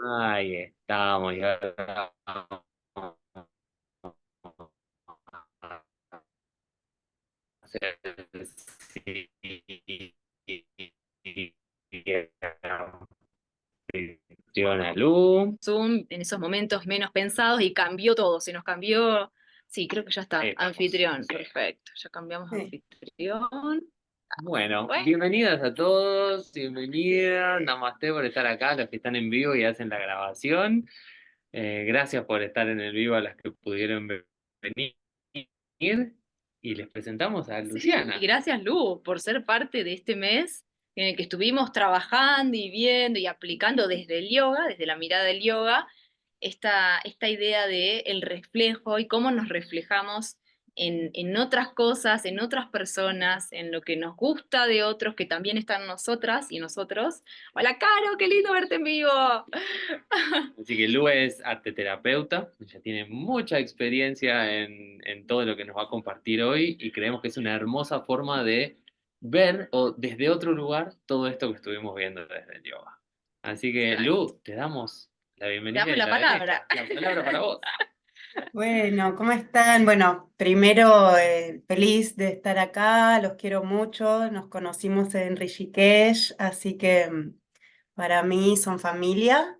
Ahí estamos. Y ahora vamos a hacer a Lu. Zoom en esos momentos menos pensados y cambió todo, se nos cambió, sí, creo que ya está, Estamos. anfitrión, perfecto, ya cambiamos Sí. anfitrión. Bueno, Bueno, bienvenidas a todos, bienvenidas, namaste por estar acá, los que están en vivo y hacen la grabación. Gracias por estar en el vivo a las que pudieron venir. Y les presentamos a sí, y Luciana. gracias Lu por ser parte de este mes en el que estuvimos trabajando y viendo y aplicando desde el yoga, desde la mirada del yoga, esta idea de el reflejo y cómo nos reflejamos en otras cosas, en otras personas, en lo que nos gusta de otros que también están nosotras y nosotros. Hola, Caro, qué lindo verte en vivo. Así que Lu es arteterapeuta, ella tiene mucha experiencia en todo lo que nos va a compartir hoy y creemos que es una hermosa forma de ver o desde otro lugar todo esto que estuvimos viendo desde el yoga. Así que Exacto. Lu, te damos la Te bienvenida damos y la la palabra. derecha, la palabra para vos. Bueno, ¿cómo están? Bueno, primero feliz de estar acá, los quiero mucho, nos conocimos en Rishikesh, así que para mí son familia.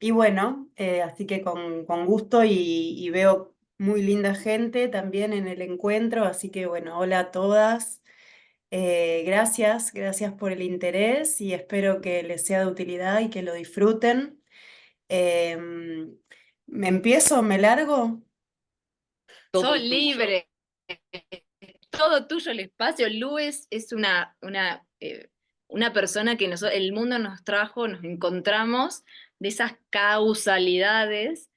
Y bueno, así que con gusto y veo muy linda gente también en el encuentro, así que bueno, hola a todas. Gracias por el interés y espero que les sea de utilidad y que lo disfruten. Em, ¿Me empiezo? ¿Me largo? Todo Sos tuyo. libre. Todo tuyo el espacio. Lu es una persona que el mundo nos trajo, nos encontramos de esas causalidades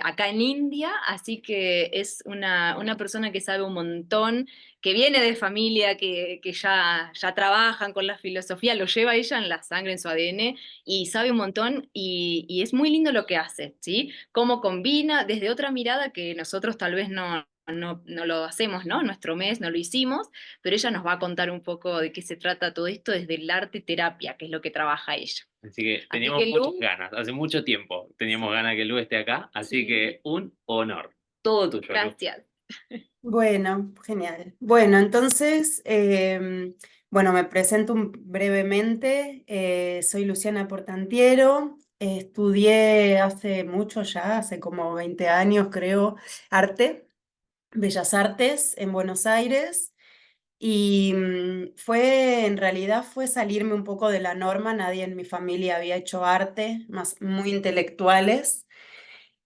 acá en India, así que es una persona que sabe un montón, que viene de familia, que ya trabajan con la filosofía, lo lleva ella en la sangre, en su ADN, y sabe un montón, y es muy lindo lo que hace, ¿sí? Cómo combina desde otra mirada que nosotros tal vez no lo hacemos, ¿no? Nuestro mes no lo hicimos, pero ella nos va a contar un poco de qué se trata todo esto desde el arte terapia, que es lo que trabaja ella. Así que Así que teníamos muchas Lu, ganas, hace mucho tiempo teníamos sí, ganas que Lu esté acá, así sí, que un honor. Todo tuyo, Lu. gracias. Bueno, genial. Bueno, entonces, bueno, me presento brevemente. Soy Luciana Portantiero. Estudié hace mucho ya, hace como 20 años creo, arte, Bellas Artes en Buenos Aires. Y en realidad fue salirme un poco de la norma. Nadie en mi familia había hecho arte, más muy intelectuales.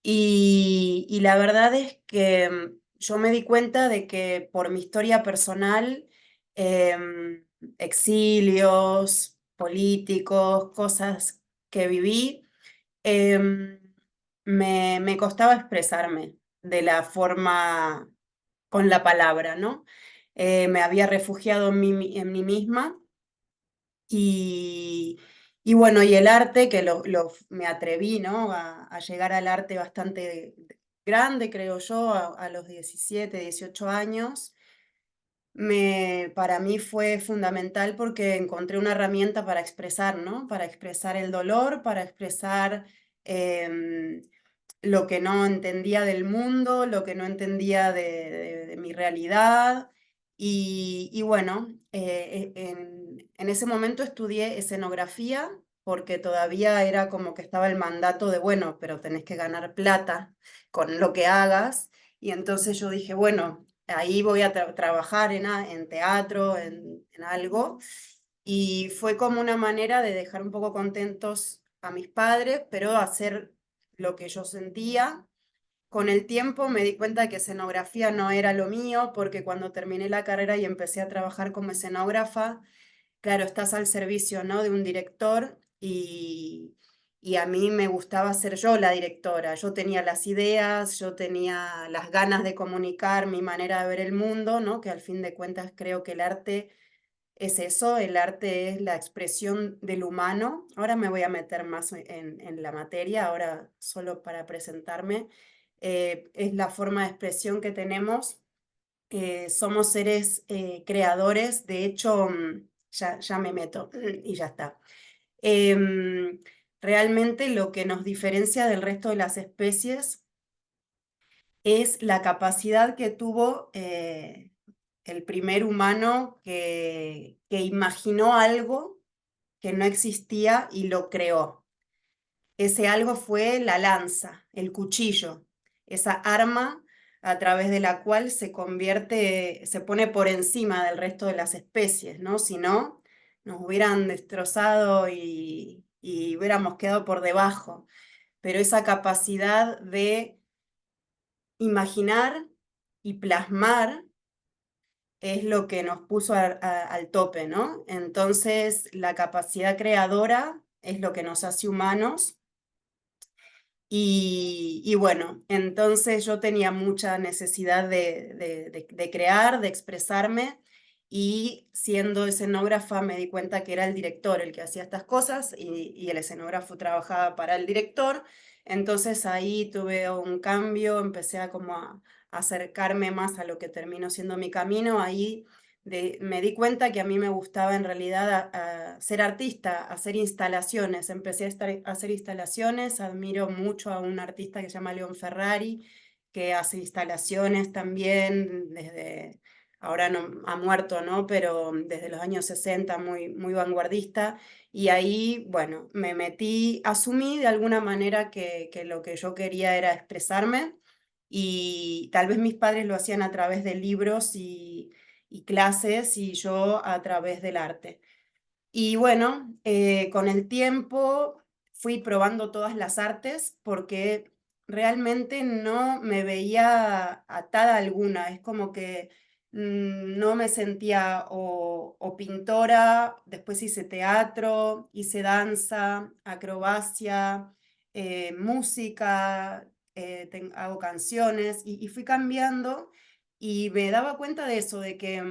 Y la verdad es que yo me di cuenta de que por mi historia personal, exilios políticos, cosas que viví, em, me costaba expresarme de la forma con la palabra, ¿no? Me había refugiado en mí misma y, y bueno, y el arte, que me atreví, ¿no? A llegar al arte bastante grande, creo yo, a los 17 18 años. Para mí fue fundamental porque encontré una herramienta para expresar, ¿no? Para expresar el dolor, para expresar em, lo que no entendía del mundo, lo que no entendía de mi realidad. Y bueno, en ese momento estudié escenografía porque todavía era como que estaba el mandato de, bueno, pero tenés que ganar plata con lo que hagas. Y entonces yo dije, bueno, ahí voy a trabajar en teatro, en algo. Y fue como una manera de dejar un poco contentos a mis padres, pero hacer lo que yo sentía. Con el tiempo me di cuenta que escenografía no era lo mío, porque cuando terminé la carrera y empecé a trabajar como escenógrafa, claro, estás al servicio, ¿no? De un director y a mí me gustaba ser yo la directora. Yo tenía las ideas, yo tenía las ganas de comunicar mi manera de ver el mundo, ¿no? Que al fin de cuentas creo que el arte es eso, el arte es la expresión del humano. Ahora me voy a meter más en la materia, ahora solo para presentarme. Es la forma de expresión que tenemos. Somos seres creadores, de hecho, ya me meto y ya está. Em, realmente lo que nos diferencia del resto de las especies es la capacidad que tuvo el primer humano que imaginó algo que no existía y lo creó. Ese algo fue la lanza, el cuchillo, esa arma a través de la cual se pone por encima del resto de las especies, ¿no? Si no, nos hubieran destrozado y hubiéramos quedado por debajo. Pero esa capacidad de imaginar y plasmar es lo que nos puso al tope, ¿no? Entonces, la capacidad creadora es lo que nos hace humanos. Y bueno, entonces yo tenía mucha necesidad de crear, de expresarme, y siendo escenógrafa me di cuenta que era el director el que hacía estas cosas y el escenógrafo trabajaba para el director. Entonces ahí tuve un cambio, empecé a como a acercarme más a lo que terminó siendo mi camino. Ahí me di cuenta que a mí me gustaba en realidad ser artista, hacer instalaciones. Empecé a hacer instalaciones, admiro mucho a un artista que se llama León Ferrari, que hace instalaciones también desde, ahora no, ha muerto, ¿no? Pero desde los años 60, muy, muy vanguardista. Y ahí, bueno, me metí, asumí de alguna manera que lo que yo quería era expresarme, y tal vez mis padres lo hacían a través de libros y clases, y yo a través del arte. Y bueno, con el tiempo fui probando todas las artes porque realmente no me veía atada a alguna. Es como que no me sentía o pintora, después hice teatro, hice danza, acrobacia, música, hago canciones, y fui cambiando, y me daba cuenta de eso, de que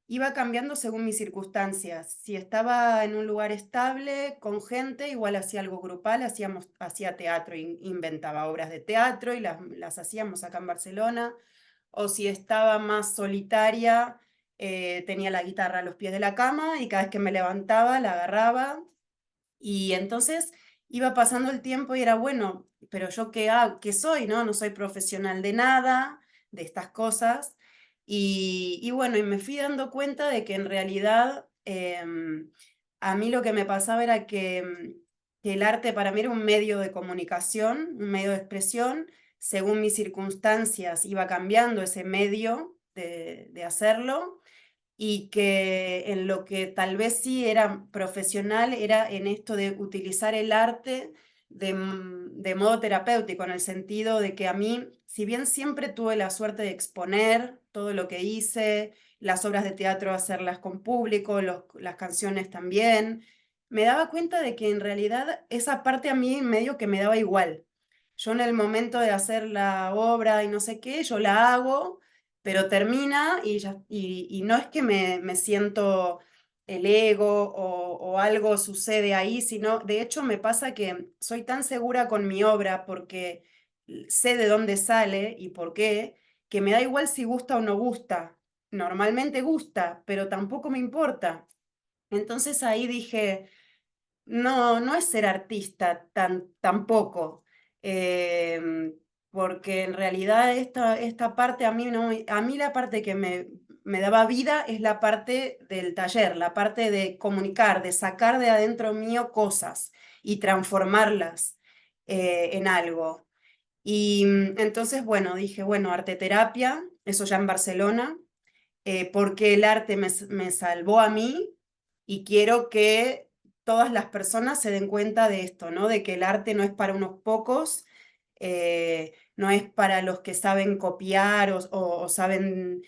iba cambiando según mis circunstancias. Si estaba en un lugar estable, con gente, igual hacía algo grupal, hacía teatro, inventaba obras de teatro y las hacíamos acá en Barcelona. O si estaba más solitaria, tenía la guitarra a los pies de la cama y cada vez que me levantaba la agarraba. Y entonces iba pasando el tiempo y era, bueno, pero yo qué soy, ¿no? No soy profesional de nada, de estas cosas. Y bueno, y me fui dando cuenta de que en realidad a mí lo que me pasaba era que el arte para mí era un medio de comunicación, un medio de expresión. Según mis circunstancias iba cambiando ese medio de hacerlo, y que en lo que tal vez sí era profesional era en esto de utilizar el arte de modo terapéutico, en el sentido de que a mí, si bien siempre tuve la suerte de exponer todo lo que hice, las obras de teatro hacerlas con público, las canciones también, me daba cuenta de que en realidad esa parte a mí medio que me daba igual. Yo en el momento de hacer la obra y no sé qué, yo la hago, pero termina y no es que me siento el ego o algo sucede ahí, sino de hecho me pasa que soy tan segura con mi obra porque sé de dónde sale y por qué, que me da igual si gusta o no gusta. Normalmente gusta, pero tampoco me importa. Entonces ahí dije, no, no es ser artista tampoco, porque en realidad esta parte a mí, no, a mí la parte que me daba vida es la parte del taller, la parte de comunicar, de sacar de adentro mío cosas y transformarlas en algo. Y entonces, bueno, dije, bueno, arte terapia, eso ya en Barcelona, porque el arte me salvó a mí, y quiero que todas las personas se den cuenta de esto, ¿no? De que el arte no es para unos pocos, no es para los que saben copiar o saben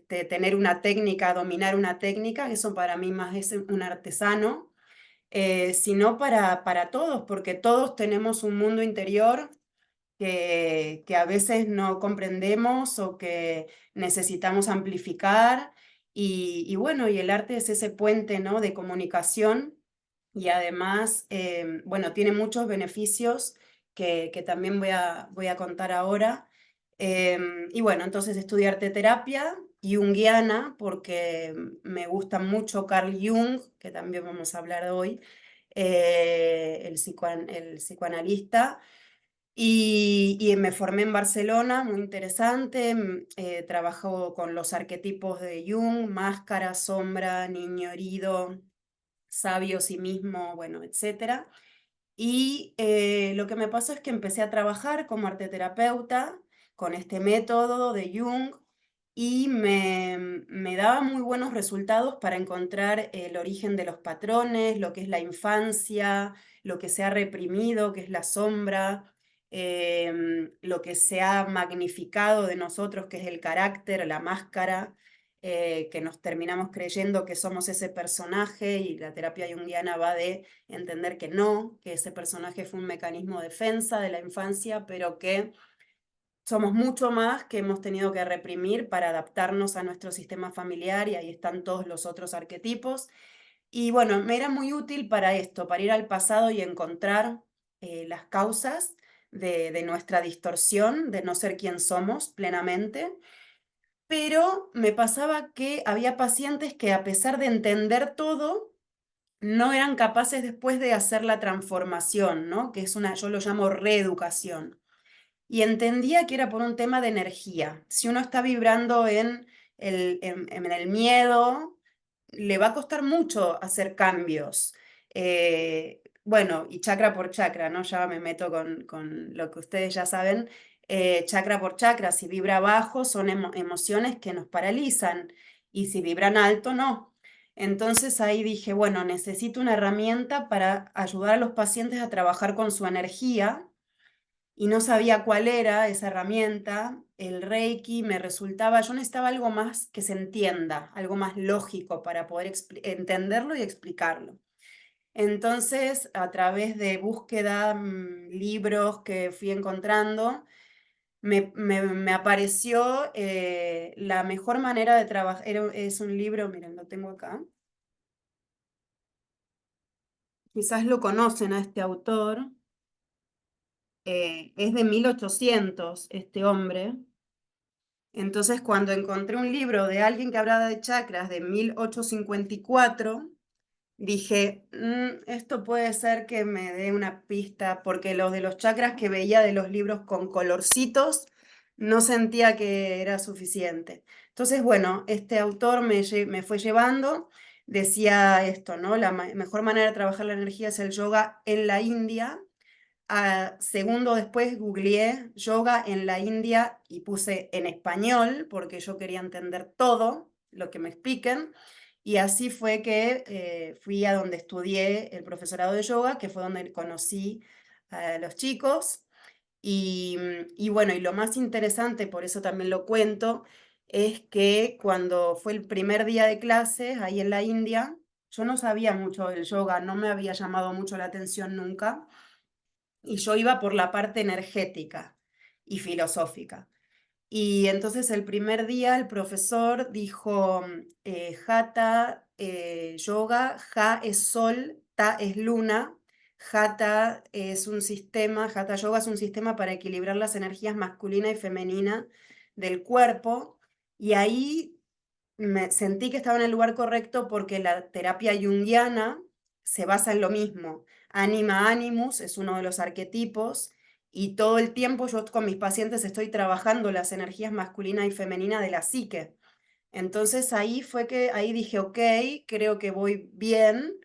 tener una técnica, dominar una técnica, eso para mí más es un artesano, sino para todos, porque todos tenemos un mundo interior que a veces no comprendemos o que necesitamos amplificar. Y bueno, y el arte es ese puente, ¿no?, de comunicación, y además, bueno, tiene muchos beneficios que también voy a contar ahora. Y bueno, entonces estudié arte terapia junguiana porque me gusta mucho Carl Jung, que también vamos a hablar hoy. el psicoanalista. Y me formé en Barcelona, muy interesante. Trabajo con los arquetipos de Jung: máscara, sombra, niño herido, sabio, sí mismo, bueno, etc. Y lo que me pasó es que empecé a trabajar como arteterapeuta con este método de Jung y me daba muy buenos resultados para encontrar el origen de los patrones, lo que es la infancia, lo que se ha reprimido, que es la sombra, lo que se ha magnificado de nosotros, que es el carácter, la máscara, que nos terminamos creyendo que somos ese personaje, y la terapia junguiana va de entender que no, que ese personaje fue un mecanismo de defensa de la infancia, pero que somos mucho más, que hemos tenido que reprimir para adaptarnos a nuestro sistema familiar, y ahí están todos los otros arquetipos. Y bueno, me era muy útil para esto, para ir al pasado y encontrar las causas de nuestra distorsión, de no ser quien somos plenamente. Pero me pasaba que había pacientes que, a pesar de entender todo, no eran capaces después de hacer la transformación, ¿no? Que es yo lo llamo reeducación. Y entendía que era por un tema de energía. Si uno está vibrando en el miedo, le va a costar mucho hacer cambios. Bueno, y chakra por chakra, ¿no? Ya me meto con lo que ustedes ya saben. Chakra por chakra, si vibra bajo, son emociones que nos paralizan, y si vibran alto, no. Entonces ahí dije, bueno, necesito una herramienta para ayudar a los pacientes a trabajar con su energía, y no sabía cuál era esa herramienta. El Reiki me resultaba, yo necesitaba algo más que se entienda, algo más lógico para poder entenderlo y explicarlo. Entonces, a través de búsqueda, libros que fui encontrando, me apareció la mejor manera de trabajar. Es un libro, miren, lo tengo acá. Quizás lo conocen a este autor. Es de 1800, este hombre. Entonces, cuando encontré un libro de alguien que hablaba de chakras de 1854, dije, esto puede ser que me dé una pista, porque los de los chakras que veía de los libros con colorcitos, no sentía que era suficiente. Entonces, bueno, este autor me fue llevando, decía esto, ¿no? La mejor manera de trabajar la energía es el yoga en la India. Segundo después googleé yoga en la India y puse en español, porque yo quería entender todo lo que me expliquen. Y así fue que fui a donde estudié el profesorado de yoga, que fue donde conocí a los chicos. Y bueno, y lo más interesante, por eso también lo cuento, es que cuando fue el primer día de clases ahí en la India, yo no sabía mucho del yoga, no me había llamado mucho la atención nunca, y yo iba por la parte energética y filosófica. Y entonces el primer día el profesor dijo, Hatha Yoga, Ja es sol, Ta es luna. Hatha es un sistema, Hatha Yoga es un sistema para equilibrar las energías masculina y femenina del cuerpo. Y ahí me sentí que estaba en el lugar correcto, porque la terapia junguiana se basa en lo mismo. Anima animus es uno de los arquetipos, y todo el tiempo yo con mis pacientes estoy trabajando las energías masculina y femenina de la psique. Entonces ahí dije, ok, creo que voy bien.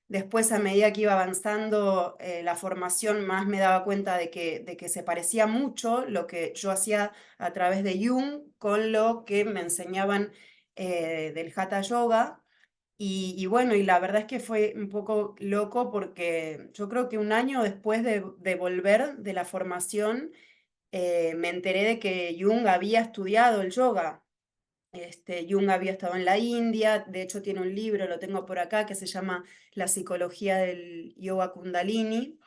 Después, a medida que iba avanzando la formación, más me daba cuenta de que se parecía mucho lo que yo hacía a través de Jung con lo que me enseñaban del Hatha Yoga. Y bueno, y la verdad es que fue un poco loco, porque yo creo que un año después de volver de la formación, me enteré de que Jung había estudiado el yoga. Jung había estado en la India, de hecho tiene un libro, lo tengo por acá, que se llama La psicología del yoga Kundalini.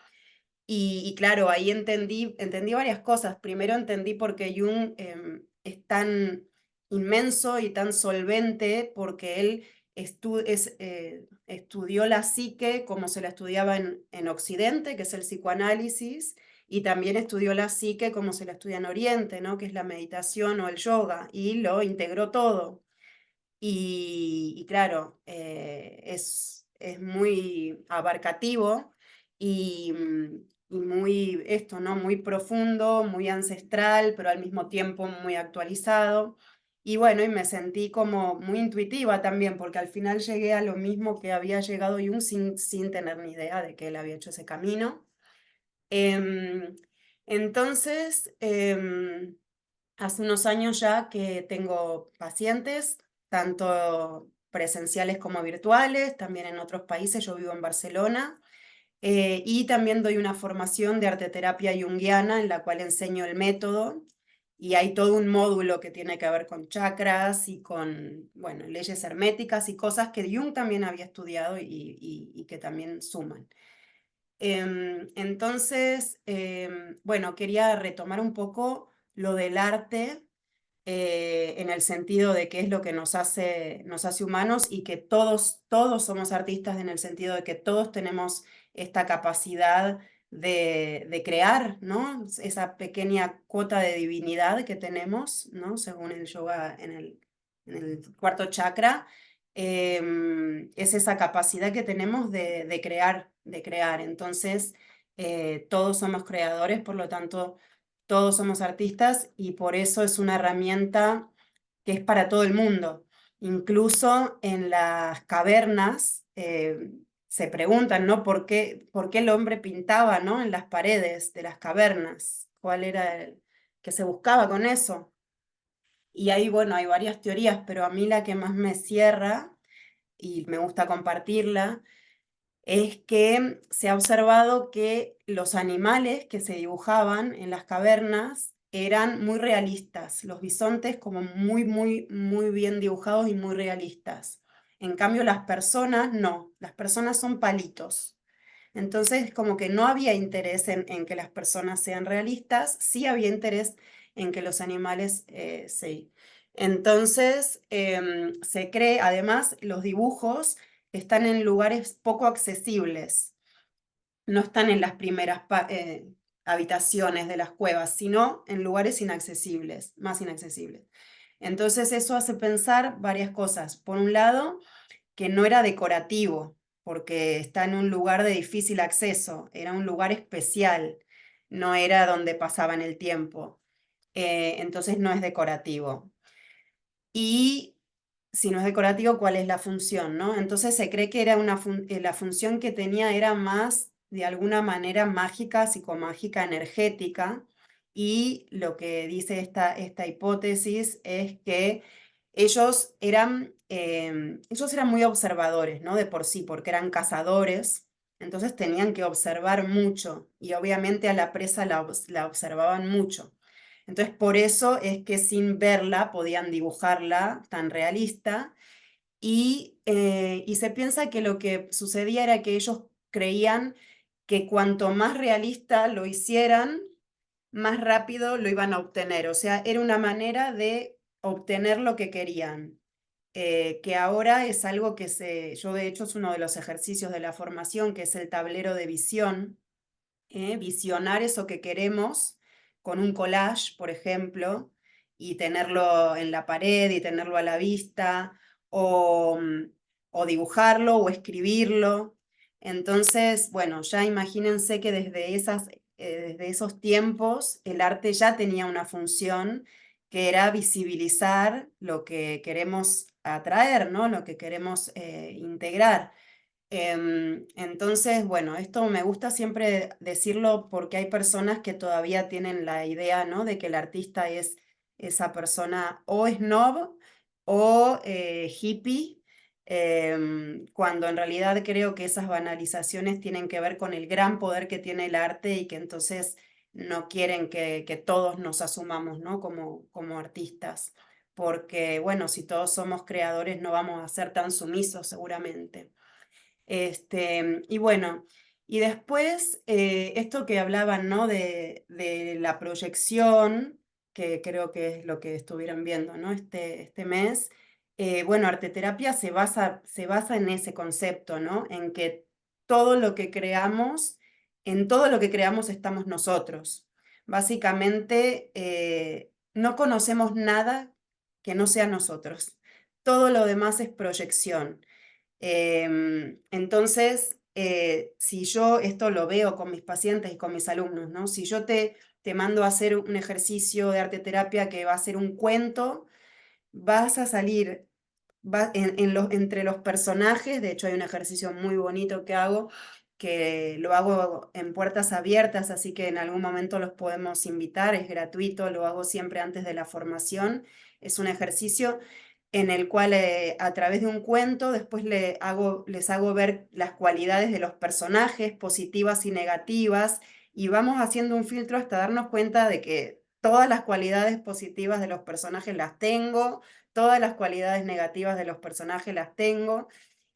Y claro, ahí entendí varias cosas. Primero entendí por qué Jung es tan inmenso y tan solvente, porque él estudió la psique como se la estudiaba en Occidente, que es el psicoanálisis, y también estudió la psique como se la estudia en Oriente, ¿no? Que es la meditación o el yoga, y lo integró todo. Y claro, es muy abarcativo y, y muy, esto, ¿no? Muy profundo, muy ancestral, pero al mismo tiempo muy actualizado. Y bueno, y me sentí como muy intuitiva también, porque al final llegué a lo mismo que había llegado Jung sin tener ni idea de que él había hecho ese camino. Em, entonces, hace unos años ya que tengo pacientes, tanto presenciales como virtuales, también en otros países, yo vivo en Barcelona, y también doy una formación de arteterapia junguiana en la cual enseño el método, y hay todo un módulo que tiene que ver con chakras y con, bueno, leyes herméticas y cosas que Jung también había estudiado y que también suman. Entonces, bueno, quería retomar un poco lo del arte en el sentido de qué es lo que nos hace humanos y que todos somos artistas en el sentido de que todos tenemos esta capacidad de crear, ¿no? Esa pequeña cuota de divinidad que tenemos, ¿no? Según el yoga en el cuarto chakra, es esa capacidad que tenemos de crear, de crear. Entonces, todos somos creadores, por lo tanto, todos somos artistas y por eso es una herramienta que es para todo el mundo. Incluso en las cavernas se preguntan, ¿no? ¿Por qué el hombre pintaba, ¿no? En las paredes de las cavernas? ¿Cuál era el que se buscaba con eso? Y ahí, bueno, hay varias teorías, pero a mí la que más me cierra y me gusta compartirla es que se ha observado que los animales que se dibujaban en las cavernas eran muy realistas, los bisontes como muy bien dibujados y muy realistas. En cambio, las personas no, las personas son palitos. Entonces, como que no había interés en que las personas sean realistas, sí había interés en que los animales sí. Entonces, se cree, además, los dibujos están en lugares poco accesibles, no están en las primeras habitaciones de las cuevas, sino en lugares inaccesibles, más inaccesibles. Entonces eso hace pensar varias cosas. Por un lado, que no era decorativo, porque está en un lugar de difícil acceso, era un lugar especial, no era donde pasaban el tiempo. Entonces no es decorativo. Y si no es decorativo, ¿cuál es la función, no? Entonces se cree que era la función que tenía era más, de alguna manera, mágica, psicomágica, energética, y lo que dice esta hipótesis es que ellos eran muy observadores, ¿no? De por sí, porque eran cazadores, entonces tenían que observar mucho, y obviamente a la presa la observaban mucho. Entonces, por eso es que sin verla podían dibujarla tan realista y se piensa que lo que sucedía era que ellos creían que cuanto más realista lo hicieran, más rápido lo iban a obtener. O sea, era una manera de obtener lo que querían. Que ahora es algo yo de hecho es uno de los ejercicios de la formación, que es el tablero de visión, visionar eso que queremos con un collage, por ejemplo, y tenerlo en la pared y tenerlo a la vista, o dibujarlo o escribirlo. Entonces, bueno, ya imagínense que desde esos tiempos el arte ya tenía una función que era visibilizar lo que queremos atraer, ¿no? Lo que queremos integrar. Entonces, bueno, esto me gusta siempre decirlo porque hay personas que todavía tienen la idea, ¿no? De que el artista es esa persona o snob o hippie, cuando en realidad creo que esas banalizaciones tienen que ver con el gran poder que tiene el arte y que entonces no quieren que todos nos asumamos, ¿no? Como artistas, porque bueno, si todos somos creadores no vamos a ser tan sumisos seguramente. Y bueno, y después esto que hablaban, ¿no? De la proyección, que creo que es lo que estuvieron viendo, ¿no? Este mes. Bueno, arteterapia se basa en ese concepto, ¿no? En que todo lo que creamos, en todo lo que creamos estamos nosotros. Básicamente, no conocemos nada que no sea nosotros. Todo lo demás es proyección. Entonces, si yo esto lo veo con mis pacientes y con mis alumnos, ¿no? Si yo te mando a hacer un ejercicio de arte terapia que va a ser un cuento, vas a salir entre los personajes. De hecho, hay un ejercicio muy bonito que hago, que lo hago en puertas abiertas, así que en algún momento los podemos invitar, es gratuito, lo hago siempre antes de la formación. Es un ejercicio en el cual a través de un cuento después les hago ver las cualidades de los personajes, positivas y negativas, y vamos haciendo un filtro hasta darnos cuenta de que todas las cualidades positivas de los personajes las tengo, todas las cualidades negativas de los personajes las tengo,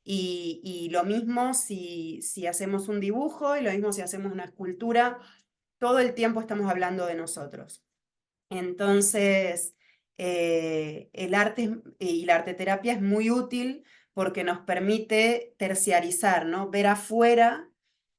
y lo mismo si hacemos un dibujo, y lo mismo si hacemos una escultura, todo el tiempo estamos hablando de nosotros. Entonces, el arte y la arteterapia es muy útil porque nos permite terciarizar, ¿no? Ver afuera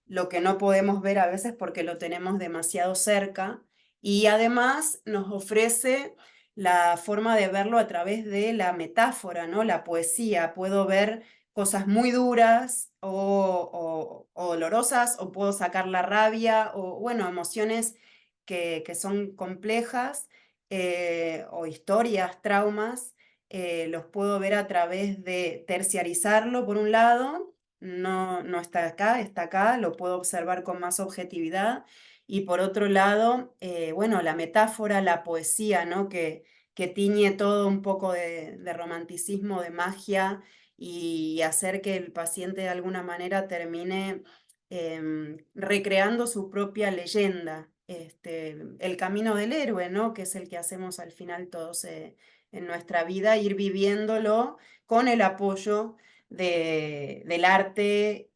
lo que no podemos ver a veces porque lo tenemos demasiado cerca, y además nos ofrece la forma de verlo a través de la metáfora, ¿no? La poesía. Puedo ver cosas muy duras o dolorosas, o puedo sacar la rabia, o bueno, emociones que son complejas, o historias, traumas, los puedo ver a través de terciarizarlo por un lado. No está acá, está acá, lo puedo observar con más objetividad. Y por otro lado, bueno, la metáfora, la poesía, ¿no? Que tiñe todo un poco de romanticismo, de magia, y hacer que el paciente de alguna manera termine recreando su propia leyenda, el camino del héroe, ¿no? Que es el que hacemos al final todos en nuestra vida, ir viviéndolo con el apoyo del arte.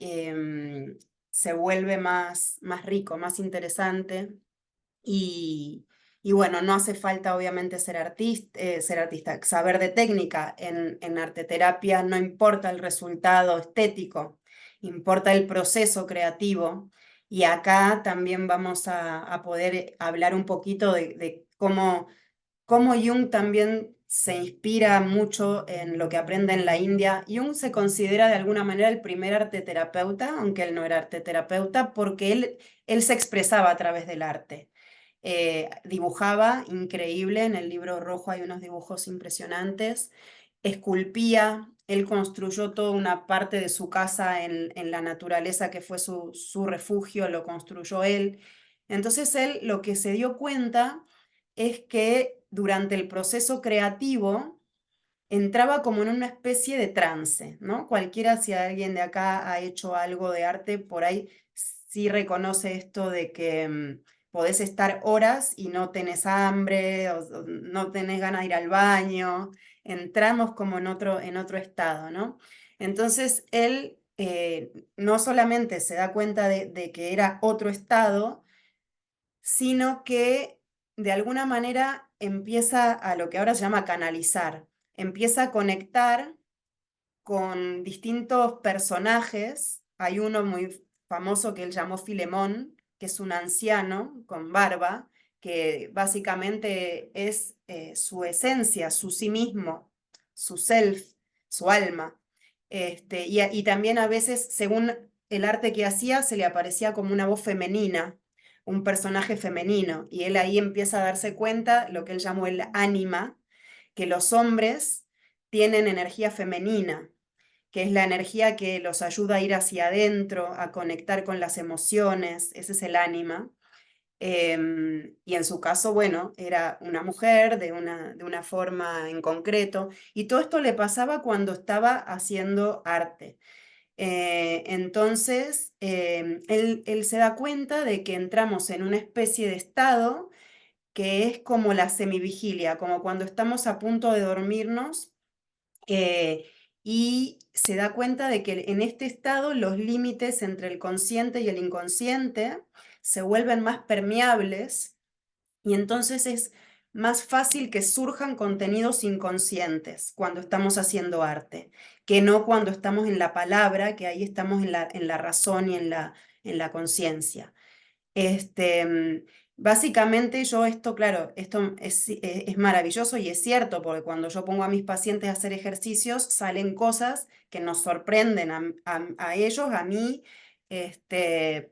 Se vuelve más rico, más interesante, y bueno, no hace falta obviamente ser artista, saber de técnica. En arteterapia no importa el resultado estético, importa el proceso creativo, y acá también vamos a poder hablar un poquito de cómo Jung también se inspira mucho en lo que aprende en la India. Jung se considera de alguna manera el primer arteterapeuta, aunque él no era arteterapeuta, porque él se expresaba a través del arte. Dibujaba increíble, en el libro rojo hay unos dibujos impresionantes, esculpía, él construyó toda una parte de su casa en la naturaleza que fue su refugio, lo construyó él. Entonces él lo que se dio cuenta es que durante el proceso creativo entraba como en una especie de trance, ¿no? Cualquiera, si alguien de acá ha hecho algo de arte, por ahí sí reconoce esto de que podés estar horas y no tenés hambre, o no tenés ganas de ir al baño. Entramos como en otro estado, ¿no? Entonces él no solamente se da cuenta de que era otro estado, sino que de alguna manera empieza a lo que ahora se llama canalizar, empieza a conectar con distintos personajes. Hay uno muy famoso que él llamó Filemón, que es un anciano con barba, que básicamente es su esencia, su sí mismo, su self, su alma. Y también a veces, según el arte que hacía, se le aparecía como una voz femenina, un personaje femenino, y él ahí empieza a darse cuenta, lo que él llamó el ánima, que los hombres tienen energía femenina, que es la energía que los ayuda a ir hacia adentro, a conectar con las emociones. Ese es el ánima. Y en su caso, bueno, era una mujer de una forma en concreto, y todo esto le pasaba cuando estaba haciendo arte. Entonces, él se da cuenta de que entramos en una especie de estado que es como la semivigilia, como cuando estamos a punto de dormirnos, y se da cuenta de que en este estado los límites entre el consciente y el inconsciente se vuelven más permeables, y entonces es más fácil que surjan contenidos inconscientes cuando estamos haciendo arte, que no cuando estamos en la palabra, que ahí estamos en la razón y en la conciencia. Básicamente yo esto, claro, esto es maravilloso y es cierto, porque cuando yo pongo a mis pacientes a hacer ejercicios, salen cosas que nos sorprenden a ellos, a mí,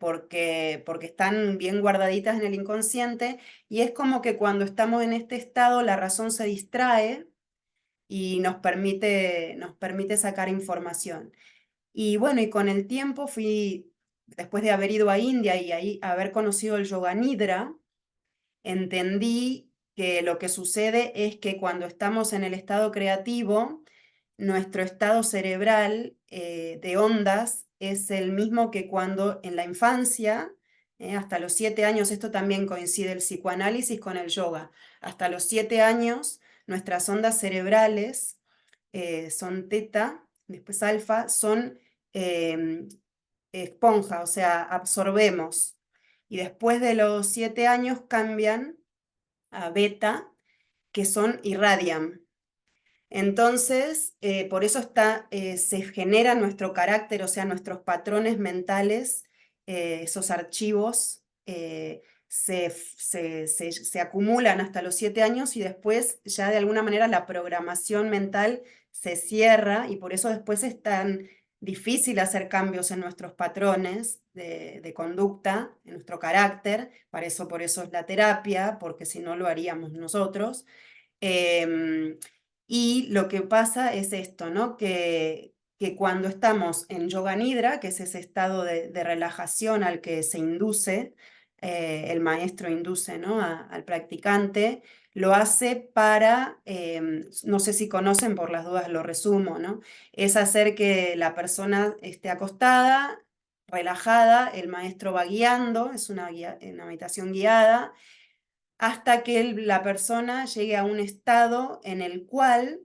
porque están bien guardaditas en el inconsciente, y es como que cuando estamos en este estado, la razón se distrae y nos permite sacar información. Y bueno, y con el tiempo después de haber ido a India y ahí haber conocido el Yoga Nidra, entendí que lo que sucede es que cuando estamos en el estado creativo, nuestro estado cerebral de ondas es el mismo que cuando en la infancia, hasta los 7 años, esto también coincide el psicoanálisis con el yoga, hasta los 7 años nuestras ondas cerebrales son teta, después alfa, son esponja, o sea, absorbemos. Y después de los 7 años cambian a beta, que son irradian. Entonces, por eso se genera nuestro carácter, o sea, nuestros patrones mentales, esos archivos se acumulan hasta los 7 años y después ya de alguna manera la programación mental se cierra y por eso después es tan difícil hacer cambios en nuestros patrones de conducta, en nuestro carácter. Por eso es la terapia, porque si no lo haríamos nosotros. Y lo que pasa es esto, ¿no? Que cuando estamos en Yoga Nidra, que es ese estado de relajación al que se induce, el maestro induce, ¿no? Al practicante, lo hace para, no sé si conocen, por las dudas lo resumo, ¿no? Es hacer que la persona esté acostada, relajada, el maestro va guiando, es una meditación guiada, hasta que la persona llegue a un estado en el cual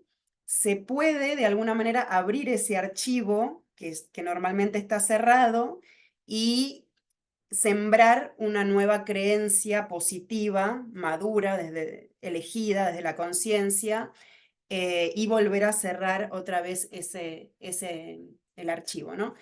se puede de alguna manera abrir ese archivo que normalmente está cerrado y sembrar una nueva creencia positiva, madura, elegida desde la conciencia, y volver a cerrar otra vez el archivo, ¿no?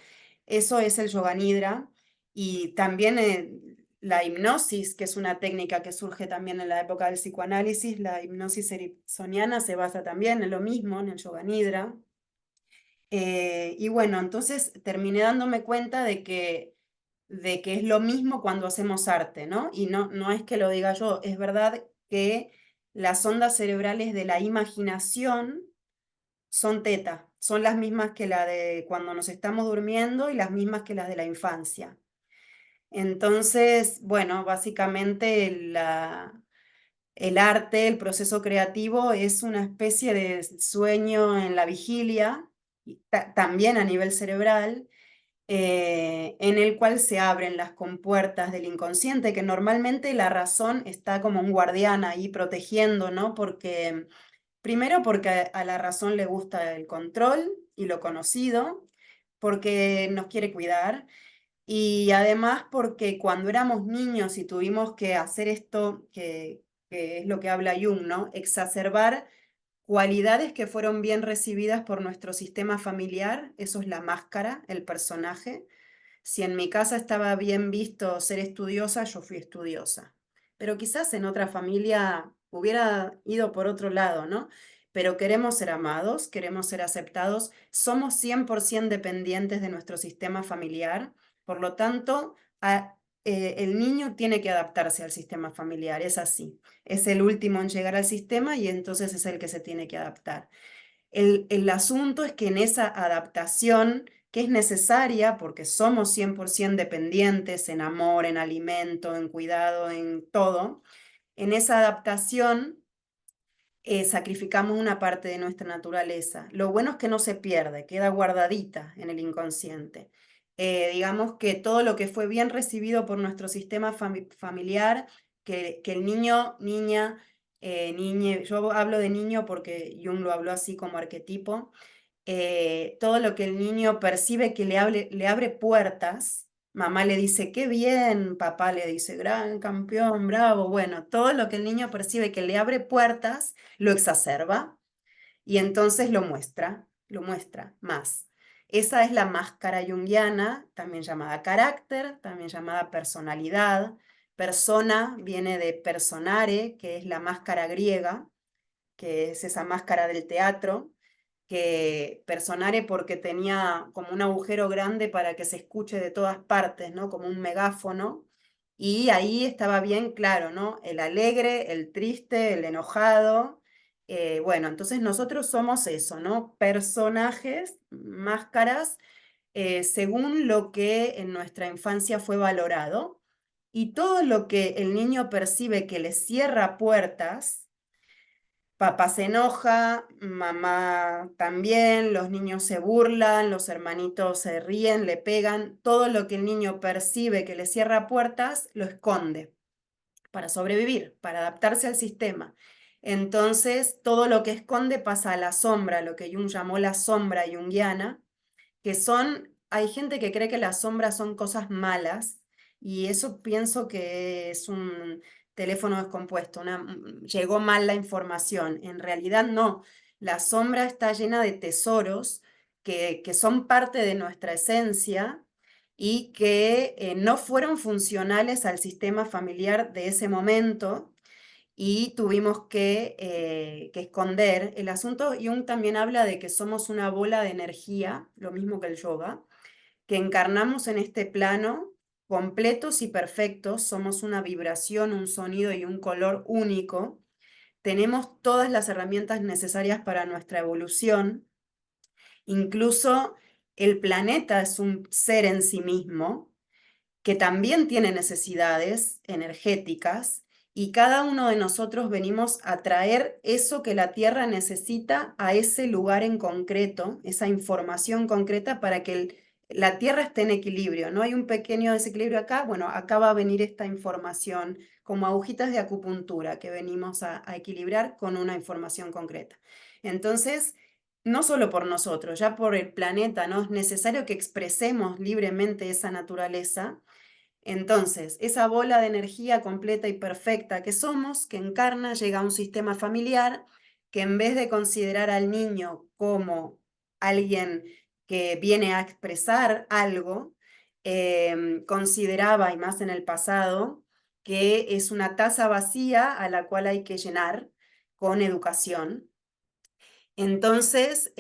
Eso es el Yoga Nidra. Y también la hipnosis, que es una técnica que surge también en la época del psicoanálisis, la hipnosis ericksoniana se basa también en lo mismo, en el Yoga Nidra. Y bueno, entonces terminé dándome cuenta de que es lo mismo cuando hacemos arte, ¿no? Y no es que lo diga yo, es verdad que las ondas cerebrales de la imaginación son teta, son las mismas que la de cuando nos estamos durmiendo y las mismas que las de la infancia. Entonces, bueno, básicamente el arte, el proceso creativo es una especie de sueño en la vigilia, también a nivel cerebral, en el cual se abren las compuertas del inconsciente, que normalmente la razón está como un guardián ahí protegiendo, ¿no? Primero porque a la razón le gusta el control y lo conocido, porque nos quiere cuidar, y además porque cuando éramos niños y tuvimos que hacer esto, que es lo que habla Jung, ¿no? Exacerbar cualidades que fueron bien recibidas por nuestro sistema familiar, eso es la máscara, el personaje. Si en mi casa estaba bien visto ser estudiosa, yo fui estudiosa. Pero quizás en otra familia hubiera ido por otro lado, ¿no? Pero queremos ser amados, queremos ser aceptados, somos 100% dependientes de nuestro sistema familiar, por lo tanto, el niño tiene que adaptarse al sistema familiar, es así. Es el último en llegar al sistema y entonces es el que se tiene que adaptar. El asunto es que en esa adaptación, que es necesaria porque somos 100% dependientes en amor, en alimento, en cuidado, en todo, en esa adaptación sacrificamos una parte de nuestra naturaleza. Lo bueno es que no se pierde, queda guardadita en el inconsciente. Digamos que todo lo que fue bien recibido por nuestro sistema familiar, que el niño, niña, niñe, yo hablo de niño porque Jung lo habló así como arquetipo, todo lo que el niño percibe que le abre puertas. Mamá le dice, qué bien, papá le dice, gran campeón, bravo. Bueno, todo lo que el niño percibe que le abre puertas, lo exacerba y entonces lo muestra más. Esa es la máscara junguiana, también llamada carácter, también llamada personalidad. Persona viene de personare, que es la máscara griega, que es esa máscara del teatro, que personare porque tenía como un agujero grande para que se escuche de todas partes, ¿no? Como un megáfono. Y ahí estaba bien claro, ¿no? El alegre, el triste, el enojado. Bueno, entonces nosotros somos eso, ¿no? Personajes, máscaras, según lo que en nuestra infancia fue valorado. Y todo lo que el niño percibe que le cierra puertas, papá se enoja, mamá también, los niños se burlan, los hermanitos se ríen, le pegan, todo lo que el niño percibe que le cierra puertas, lo esconde para sobrevivir, para adaptarse al sistema. Entonces, todo lo que esconde pasa a la sombra, lo que Jung llamó la sombra junguiana, que son, hay gente que cree que las sombras son cosas malas, y eso pienso que es un teléfono descompuesto, llegó mal la información. En realidad no, la sombra está llena de tesoros que son parte de nuestra esencia y que no fueron funcionales al sistema familiar de ese momento, y tuvimos que esconder el asunto. Jung también habla de que somos una bola de energía, lo mismo que el yoga, que encarnamos en este plano completos y perfectos, somos una vibración, un sonido y un color único, tenemos todas las herramientas necesarias para nuestra evolución, incluso el planeta es un ser en sí mismo, que también tiene necesidades energéticas, y cada uno de nosotros venimos a traer eso que la Tierra necesita a ese lugar en concreto, esa información concreta para que la Tierra esté en equilibrio. No hay un pequeño desequilibrio acá, bueno, acá va a venir esta información como agujitas de acupuntura que venimos a equilibrar con una información concreta. Entonces, no solo por nosotros, ya por el planeta, ¿no? Es necesario que expresemos libremente esa naturaleza. Entonces, esa bola de energía completa y perfecta que somos, que encarna, llega a un sistema familiar que, en vez de considerar al niño como alguien que viene a expresar algo, consideraba, y más en el pasado, que es una taza vacía a la cual hay que llenar con educación. Entonces,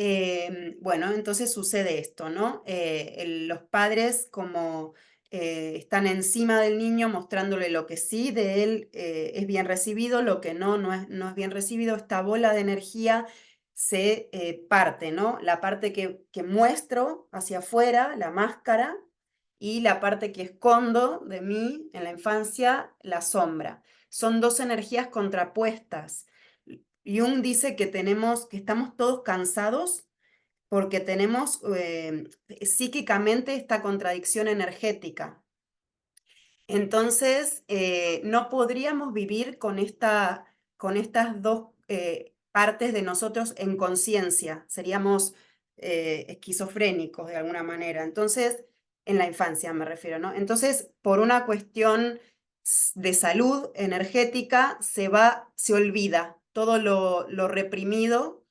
bueno, entonces sucede esto, ¿no? Los padres como están encima del niño mostrándole lo que sí de él es bien recibido, lo que no es bien recibido. Esta bola de energía se parte, ¿no? La parte que muestro hacia afuera, la máscara, y la parte que escondo de mí en la infancia, la sombra. Son dos energías contrapuestas. Jung dice que estamos todos cansados porque tenemos psíquicamente esta contradicción energética. Entonces, no podríamos vivir con estas dos partes de nosotros en conciencia. Seríamos esquizofrénicos de alguna manera. Entonces, en la infancia me refiero, ¿no? Entonces, por una cuestión de salud energética, se olvida. Todo lo reprimido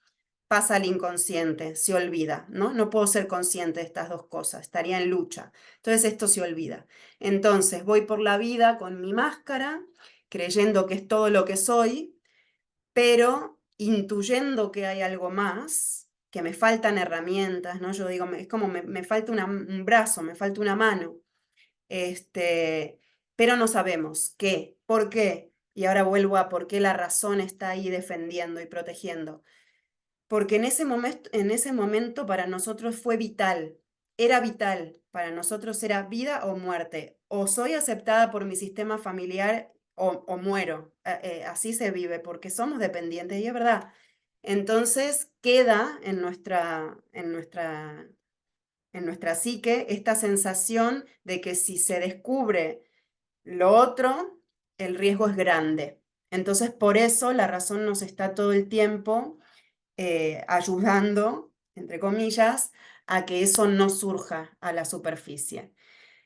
pasa al inconsciente, se olvida, ¿no? No puedo ser consciente de estas dos cosas, estaría en lucha. Entonces esto se olvida. Entonces voy por la vida con mi máscara, creyendo que es todo lo que soy, pero intuyendo que hay algo más, que me faltan herramientas, ¿no? Yo digo, es como me falta un brazo, me falta una mano, pero no sabemos qué, por qué. Y ahora vuelvo a por qué la razón está ahí defendiendo y protegiendo. Porque en ese momento para nosotros fue vital, era vital, para nosotros era vida o muerte, o soy aceptada por mi sistema familiar o muero. Así se vive, porque somos dependientes, y es verdad. Entonces queda en nuestra psique esta sensación de que si se descubre lo otro, el riesgo es grande. Entonces por eso la razón nos está todo el tiempo ayudando, entre comillas, a que eso no surja a la superficie.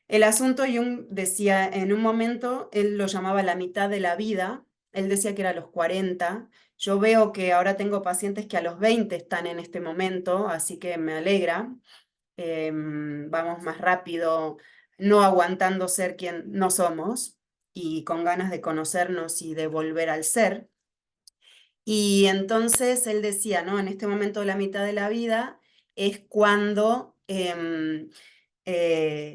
El asunto, Jung decía, en un momento, él lo llamaba la mitad de la vida, él decía que era a los 40, yo veo que ahora tengo pacientes que a los 20 están en este momento, así que me alegra, vamos más rápido, no aguantando ser quien no somos y con ganas de conocernos y de volver al ser. Y entonces él decía, ¿no? En este momento de la mitad de la vida es cuando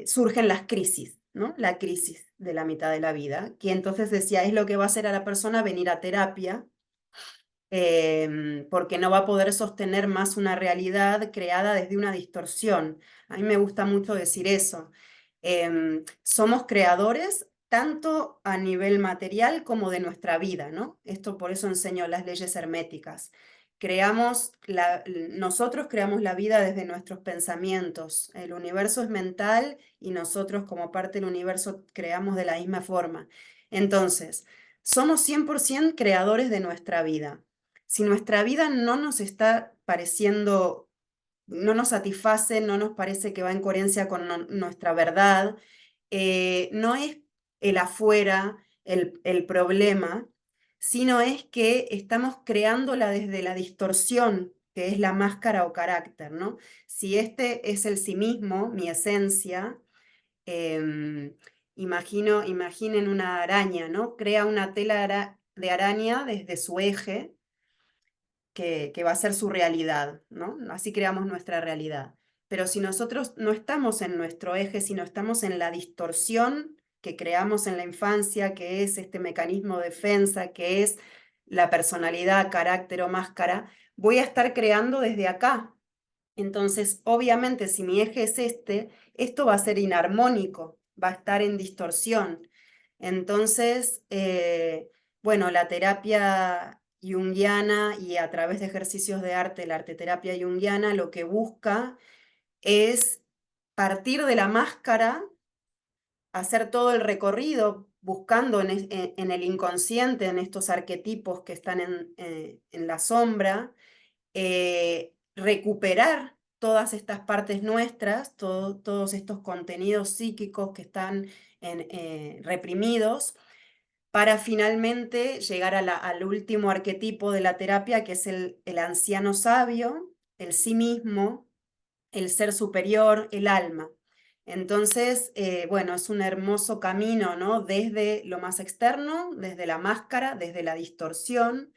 surgen las crisis, ¿no? La crisis de la mitad de la vida, que entonces decía, es lo que va a hacer a la persona venir a terapia, porque no va a poder sostener más una realidad creada desde una distorsión. A mí me gusta mucho decir eso. Somos creadores tanto a nivel material como de nuestra vida, ¿no? Esto por eso enseño las leyes herméticas. Nosotros creamos la vida desde nuestros pensamientos. El universo es mental y nosotros como parte del universo creamos de la misma forma. Entonces, somos 100% creadores de nuestra vida. Si nuestra vida no nos está pareciendo, no nos satisface, no nos parece que va en coherencia con nuestra verdad, no es el afuera el problema, sino es que estamos creándola desde la distorsión, que es la máscara o carácter, ¿no? Si este es el sí mismo, mi esencia, imaginen una araña, ¿no? Crea una tela de araña desde su eje, que va a ser su realidad, ¿no? Así creamos nuestra realidad. Pero si nosotros no estamos en nuestro eje, sino estamos en la distorsión que creamos en la infancia, que es este mecanismo de defensa, que es la personalidad, carácter o máscara, voy a estar creando desde acá. Entonces, obviamente, si mi eje es este, esto va a ser inarmónico, va a estar en distorsión. Entonces, bueno, la terapia junguiana y a través de ejercicios de arte, la arteterapia junguiana, lo que busca es partir de la máscara, hacer todo el recorrido buscando en el inconsciente, en estos arquetipos que están en la sombra, recuperar todas estas partes nuestras, todos estos contenidos psíquicos que están reprimidos, para finalmente llegar al último arquetipo de la terapia, que es el anciano sabio, el sí mismo, el ser superior, el alma. Entonces, bueno, es un hermoso camino, ¿no? Desde lo más externo, desde la máscara, desde la distorsión,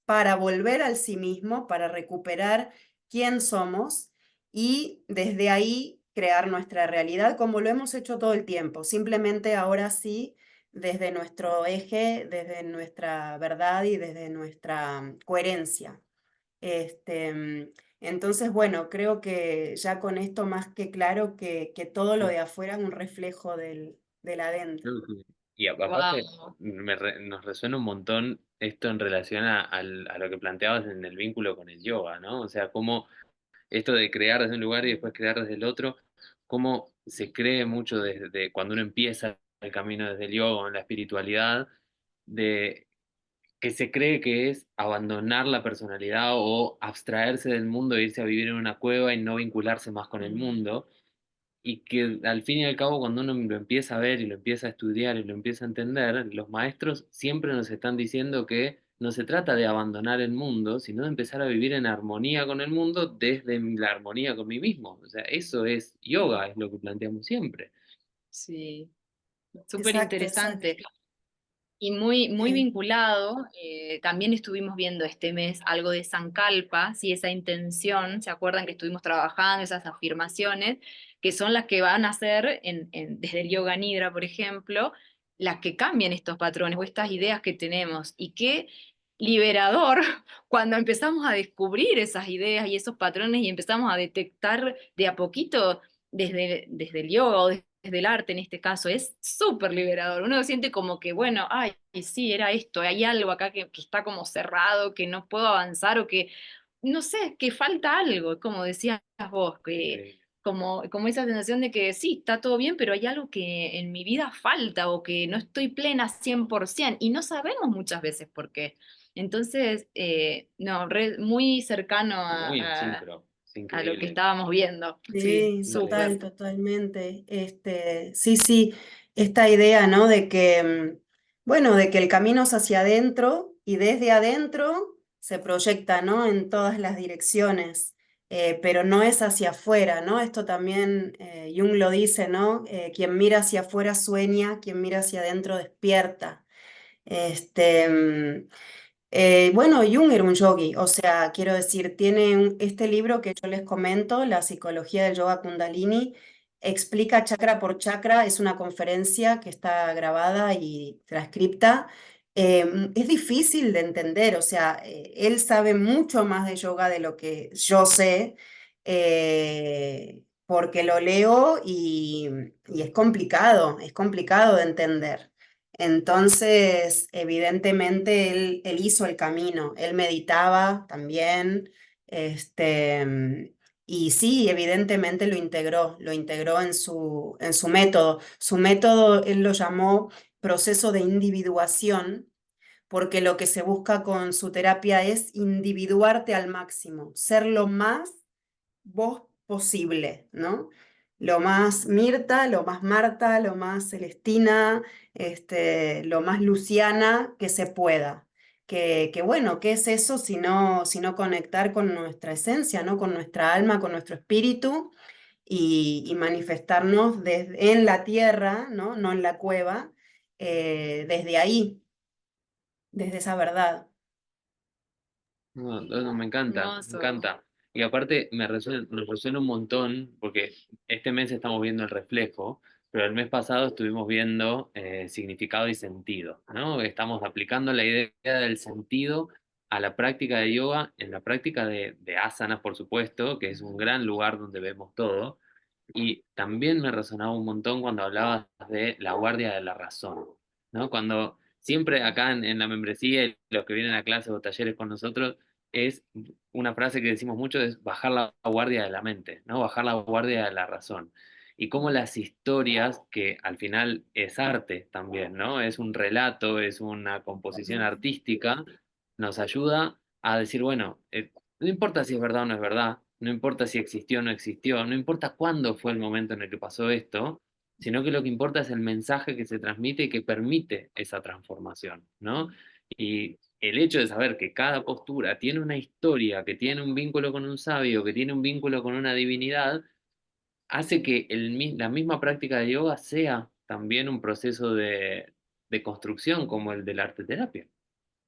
para volver al sí mismo, para recuperar quién somos y desde ahí crear nuestra realidad como lo hemos hecho todo el tiempo. Simplemente ahora sí, desde nuestro eje, desde nuestra verdad y desde nuestra coherencia. Entonces, bueno, creo que ya con esto más que claro que todo lo de afuera es un reflejo del adentro. Ujú. Y aparte, Wow. nos resuena un montón esto en relación a lo que planteabas en el vínculo con el yoga, ¿no? O sea, cómo esto de crear desde un lugar y después crear desde el otro, cómo se cree mucho desde cuando uno empieza el camino desde el yoga o en la espiritualidad, de que se cree que es abandonar la personalidad o abstraerse del mundo e irse a vivir en una cueva y no vincularse más con el mundo. Y que al fin y al cabo, cuando uno lo empieza a ver y lo empieza a estudiar y lo empieza a entender, los maestros siempre nos están diciendo que no se trata de abandonar el mundo, sino de empezar a vivir en armonía con el mundo desde la armonía con mí mismo. O sea, eso es yoga, es lo que planteamos siempre. Sí, súper Exacto, exacto. interesante. Y muy, muy Sí. vinculado, también estuvimos viendo este mes algo de Sankalpa, ¿sí? Esa intención, ¿se acuerdan que estuvimos trabajando esas afirmaciones, que son las que van a ser, desde el Yoga Nidra, por ejemplo, las que cambian estos patrones o estas ideas que tenemos? Y qué liberador cuando empezamos a descubrir esas ideas y esos patrones y empezamos a detectar de a poquito desde el yoga o desde el arte en este caso, es súper liberador. Uno siente como que, bueno, ay, sí, era esto, hay algo acá que está como cerrado, que no puedo avanzar o que, no sé, que falta algo, como decías vos, que Sí. como esa sensación de que sí, está todo bien, pero hay algo que en mi vida falta o que no estoy plena 100% y no sabemos muchas veces por qué. Entonces, no, muy cercano Muy en sincro, es a lo que increíble. estábamos viendo. Sí, Sí, Sí. total, totalmente. Sí, sí, esta idea, ¿no? De que, bueno, de que el camino es hacia adentro y desde adentro se proyecta, ¿no? En todas las direcciones. pero no es hacia afuera, ¿no? Esto también Jung lo dice, ¿no? Quien mira hacia afuera sueña, quien mira hacia adentro despierta. Este, bueno, Jung era un yogi, o sea, quiero decir, tiene este libro que yo les comento, La psicología del yoga Kundalini, explica chakra por chakra, es una conferencia que está grabada y transcripta. Es difícil de entender, o sea, él sabe mucho más de yoga de lo que yo sé, porque lo leo y es complicado de entender. Entonces, evidentemente, él hizo el camino, él meditaba también, y sí, evidentemente lo integró en su método. Su método, él lo llamó proceso de individuación, porque lo que se busca con su terapia es individuarte al máximo, ser lo más vos posible, ¿no? Lo más Mirta, lo más Marta, lo más Celestina, lo más Luciana que se pueda. Que bueno, ¿qué es eso sino conectar con nuestra esencia, ¿no? Con nuestra alma, con nuestro espíritu y manifestarnos en la tierra, ¿no? No en la cueva, desde ahí, desde esa verdad. No, no, me encanta, me Hermoso. encanta. Y aparte nos resuena un montón, porque este mes estamos viendo el reflejo, pero el mes pasado estuvimos viendo significado y sentido, ¿no? Estamos aplicando la idea del sentido a la práctica de yoga, en la práctica de asanas, por supuesto, que es un gran lugar donde vemos todo. Y también me resonaba un montón cuando hablabas de la guardia de la razón, ¿no? Cuando siempre acá en la membresía y los que vienen a clases o talleres con nosotros, es una frase que decimos mucho, es bajar la guardia de la mente, ¿no? Bajar la guardia de la razón. Y cómo las historias, que al final es arte también, ¿no? Es un relato, es una composición artística, nos ayuda a decir, bueno, no importa si es verdad o no es verdad, no importa si existió o no existió, no importa cuándo fue el momento en el que pasó esto, sino que lo que importa es el mensaje que se transmite y que permite esa transformación, ¿no? Y el hecho de saber que cada postura tiene una historia, que tiene un vínculo con un sabio, que tiene un vínculo con una divinidad, hace que la misma práctica de yoga sea también un proceso de construcción como el de la arte terapia.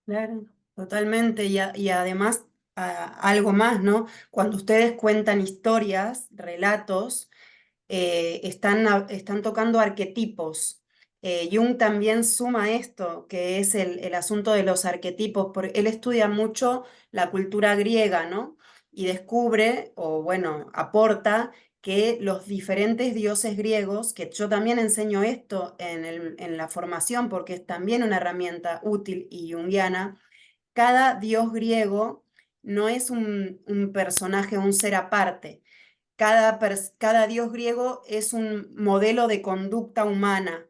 Claro, totalmente. Y además, algo más, ¿no? Cuando ustedes cuentan historias, relatos, están tocando arquetipos. Jung también suma esto, que es el asunto de los arquetipos, porque él estudia mucho la cultura griega, ¿no? Y descubre, o bueno, aporta que los diferentes dioses griegos, que yo también enseño esto en la formación, porque es también una herramienta útil y junguiana, cada dios griego no es un personaje, un ser aparte. Cada dios griego es un modelo de conducta humana.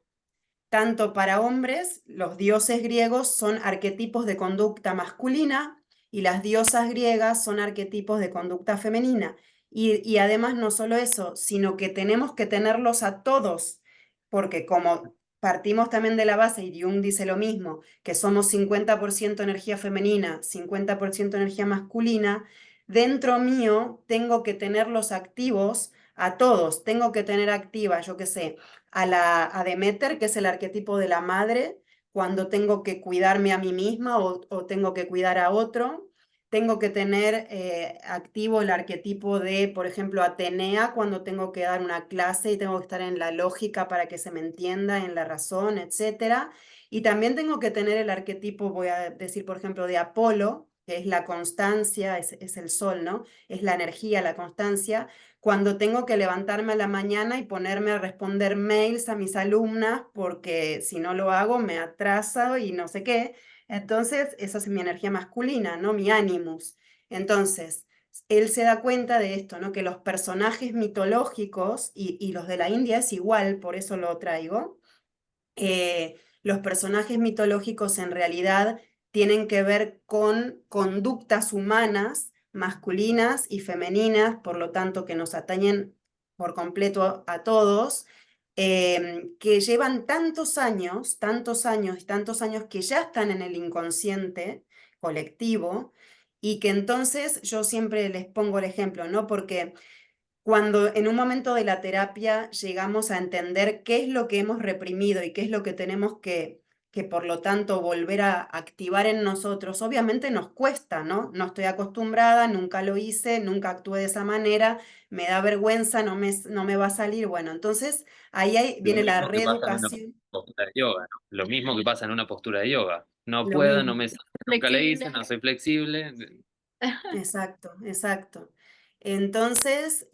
Tanto para hombres, los dioses griegos son arquetipos de conducta masculina y las diosas griegas son arquetipos de conducta femenina. Y además no solo eso, sino que tenemos que tenerlos a todos, porque como partimos también de la base, y Jung dice lo mismo, que somos 50% energía femenina, 50% energía masculina, dentro mío tengo que tenerlos activos a todos, tengo que tener activa, yo qué sé, a Demeter, que es el arquetipo de la madre, cuando tengo que cuidarme a mí misma o tengo que cuidar a otro. Tengo que tener activo el arquetipo de, por ejemplo, Atenea, cuando tengo que dar una clase y tengo que estar en la lógica para que se me entienda, en la razón, etcétera. Y también tengo que tener el arquetipo, voy a decir, por ejemplo, de Apolo, que es la constancia, es el sol, ¿no? Es la energía, la constancia, cuando tengo que levantarme a la mañana y ponerme a responder mails a mis alumnas, porque si no lo hago me atraso y no sé qué. Entonces, esa es mi energía masculina, ¿no? Mi animus. Entonces, él se da cuenta de esto, ¿no? Que los personajes mitológicos, y los de la India es igual, por eso lo traigo, los personajes mitológicos en realidad tienen que ver con conductas humanas, masculinas y femeninas, por lo tanto que nos atañen por completo a todos, que llevan tantos años y tantos años que ya están en el inconsciente colectivo y que entonces yo siempre les pongo el ejemplo, ¿no? Porque cuando en un momento de la terapia llegamos a entender qué es lo que hemos reprimido y qué es lo que tenemos que por lo tanto volver a activar en nosotros, obviamente nos cuesta, ¿no? No estoy acostumbrada, nunca lo hice, nunca actué de esa manera, me da vergüenza, no me va a salir. Bueno, entonces Lo viene la mismo que pasa en una reeducación, postura de yoga, ¿no? Lo mismo que pasa en una postura de yoga. No lo puedo, no mismo. me sale, nunca le hice, Flexible. no soy flexible. Exacto, exacto. Entonces,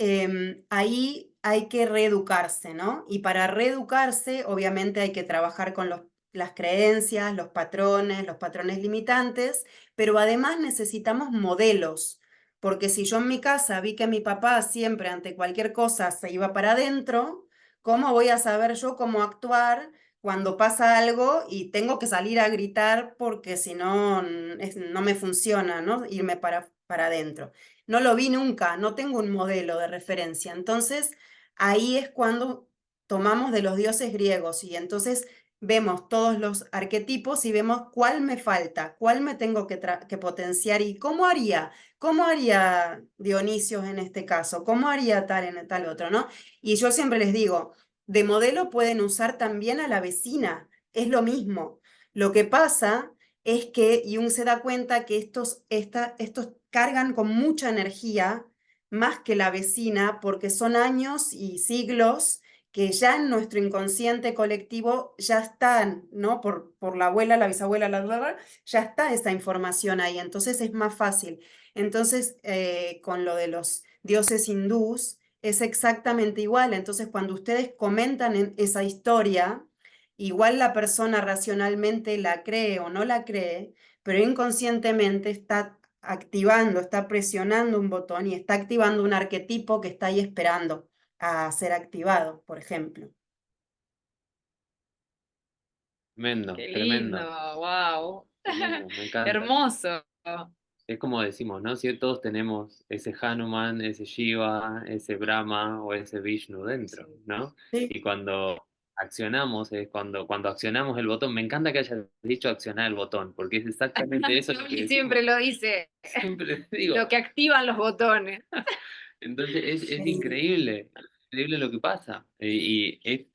ahí hay que reeducarse, ¿no? Y para reeducarse, obviamente hay que trabajar con las creencias, los patrones limitantes, pero además necesitamos modelos, porque si yo en mi casa vi que mi papá siempre ante cualquier cosa se iba para adentro, ¿cómo voy a saber yo cómo actuar cuando pasa algo y tengo que salir a gritar porque si no, no me funciona, ¿no? Irme para adentro? No lo vi nunca, no tengo un modelo de referencia. Entonces, ahí es cuando tomamos de los dioses griegos y entonces vemos todos los arquetipos y vemos cuál me falta, cuál me tengo que potenciar y cómo haría Dionisio en este caso, cómo haría tal en tal otro, ¿no? Y yo siempre les digo, de modelo pueden usar también a la vecina, es lo mismo. Lo que pasa es que Jung se da cuenta que estos cargan con mucha energía más que la vecina porque son años y siglos que ya en nuestro inconsciente colectivo ya están, ¿no? Por la abuela, la bisabuela, ya está esa información ahí, entonces es más fácil. Entonces, con lo de los dioses hindús, es exactamente igual. Entonces, cuando ustedes comentan esa historia, igual la persona racionalmente la cree o no la cree, pero inconscientemente está activando, está presionando un botón y está activando un arquetipo que está ahí esperando a ser activado, por ejemplo. Tremendo, Qué lindo, tremendo, wow. tremendo, me encanta. Hermoso. Es como decimos, ¿no? Si todos tenemos ese Hanuman, ese Shiva, ese Brahma o ese Vishnu dentro, ¿no? Sí, Y cuando accionamos, es cuando accionamos el botón, me encanta que hayas dicho accionar el botón, porque es exactamente eso lo que Y decimos. siempre lo dice, Siempre digo. lo que activan los botones. Entonces es sí. increíble lo que pasa. Y es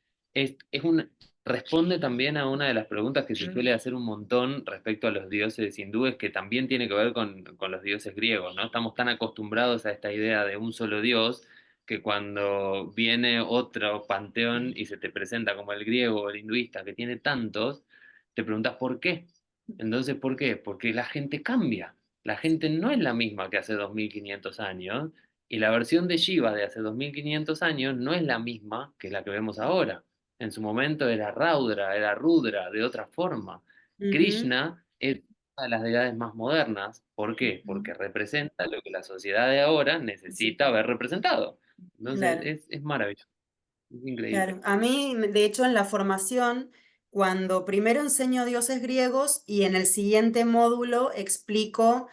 responde también a una de las preguntas que se suele hacer un montón respecto a los dioses hindúes, que también tiene que ver con los dioses griegos, ¿no? Estamos tan acostumbrados a esta idea de un solo dios que cuando viene otro panteón y se te presenta como el griego o el hinduista que tiene tantos, te preguntas por qué. Entonces, ¿por qué? Porque la gente cambia. La gente no es la misma que hace 2500 años y la versión de Shiva de hace 2500 años no es la misma que la que vemos ahora. En su momento era Raudra, era Rudra, de otra forma. Ujú, Krishna es una de las deidades más modernas. ¿Por qué? Porque representa lo que la sociedad de ahora necesita ver representado. Entonces claro. es maravilloso, es increíble. Claro, a mí, de hecho, en la formación, cuando primero enseño dioses griegos y en el siguiente módulo explico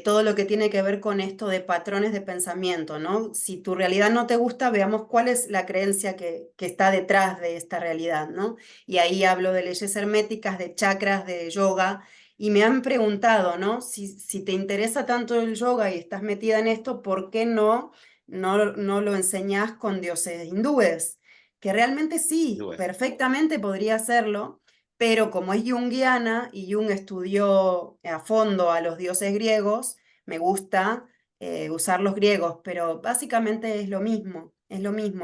todo lo que tiene que ver con esto de patrones de pensamiento, ¿no? Si tu realidad no te gusta, veamos cuál es la creencia que está detrás de esta realidad, ¿no? Y ahí hablo de leyes herméticas, de chakras, de yoga, y me han preguntado, ¿no? Si te interesa tanto el yoga y estás metida en esto, ¿por qué no lo enseñás con dioses hindúes? Que realmente sí, Hindúes. perfectamente podría hacerlo, pero como es junguiana y Jung estudió a fondo a los dioses griegos, me gusta usar los griegos, pero básicamente es lo mismo,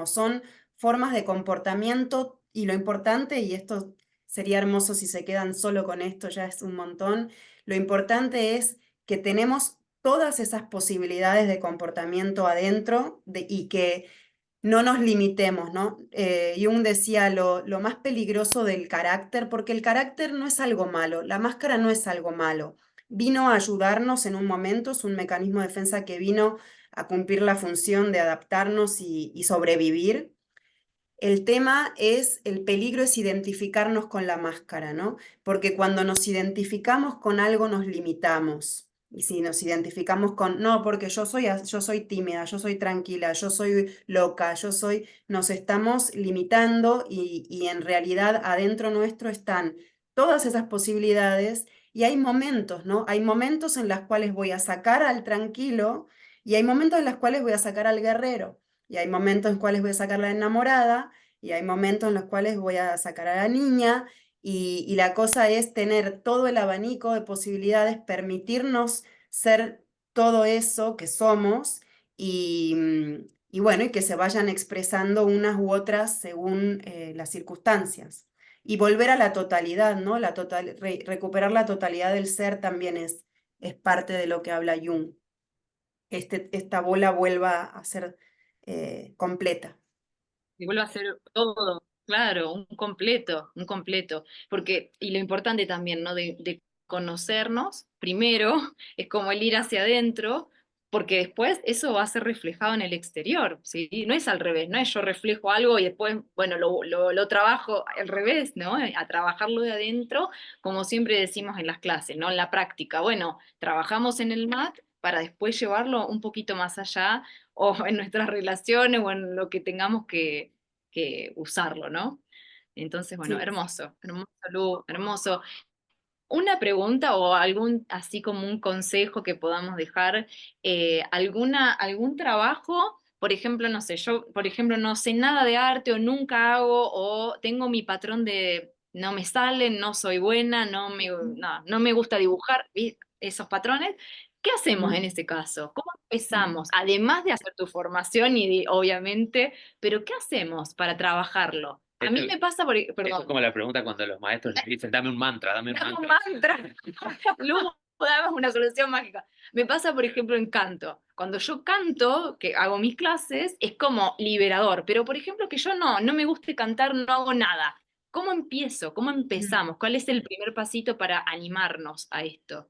son formas de comportamiento y lo importante, y esto sería hermoso si se quedan solo con esto, ya es un montón, lo importante es que tenemos todas esas posibilidades de comportamiento adentro y que no nos limitemos, ¿no? Jung decía lo más peligroso del carácter, porque el carácter no es algo malo, la máscara no es algo malo. Vino a ayudarnos en un momento, es un mecanismo de defensa que vino a cumplir la función de adaptarnos y sobrevivir. El tema es, el peligro es identificarnos con la máscara, ¿no? Porque cuando nos identificamos con algo nos limitamos. Y si nos identificamos con, no, porque yo soy tímida, yo soy tranquila, yo soy loca, nos estamos limitando y en realidad adentro nuestro están todas esas posibilidades y hay momentos, ¿no? Hay momentos en los cuales voy a sacar al tranquilo y hay momentos en los cuales voy a sacar al guerrero y hay momentos en los cuales voy a sacar a la enamorada y hay momentos en los cuales voy a sacar a la niña y la cosa es tener todo el abanico de posibilidades, permitirnos ser todo eso que somos y bueno, y que se vayan expresando unas u otras según las circunstancias. Y volver a la totalidad, ¿no? Recuperar la totalidad del ser también es parte de lo que habla Jung. Esta bola vuelva a ser completa. Y vuelve a ser todo, claro, un completo. Porque, y lo importante también, ¿no? De conocernos, primero, es como el ir hacia adentro, porque después eso va a ser reflejado en el exterior, ¿sí? No es al revés, no es yo reflejo algo y después, bueno, lo trabajo al revés, ¿no? A trabajarlo de adentro, como siempre decimos en las clases, ¿no? En la práctica. Bueno, trabajamos en el mat para después llevarlo un poquito más allá o en nuestras relaciones o en lo que tengamos que usarlo, ¿no? Entonces, bueno, Sí. hermoso, hermoso, Lu, hermoso. Una pregunta o algún, así como un consejo que podamos dejar, algún trabajo, por ejemplo, no sé, yo, por ejemplo, no sé nada de arte o nunca hago o tengo mi patrón de no me sale, no soy buena, no me gusta dibujar, esos patrones. ¿Qué hacemos en Ujú. ese caso? ¿Cómo empezamos? Además de hacer tu formación obviamente, pero ¿qué hacemos para trabajarlo? A Esto, mí me pasa, por, esto es perdón, como la pregunta cuando los maestros les dicen, dame un mantra, dame un dame un mantra. mantra. Lu, dame una solución mágica. Me pasa, por ejemplo, en canto. Cuando yo canto, que hago mis clases, es como liberador. Pero, por ejemplo, que yo no me guste cantar, no hago nada. ¿Cómo empiezo? ¿Cómo empezamos? ¿Cuál es el primer pasito para animarnos a esto?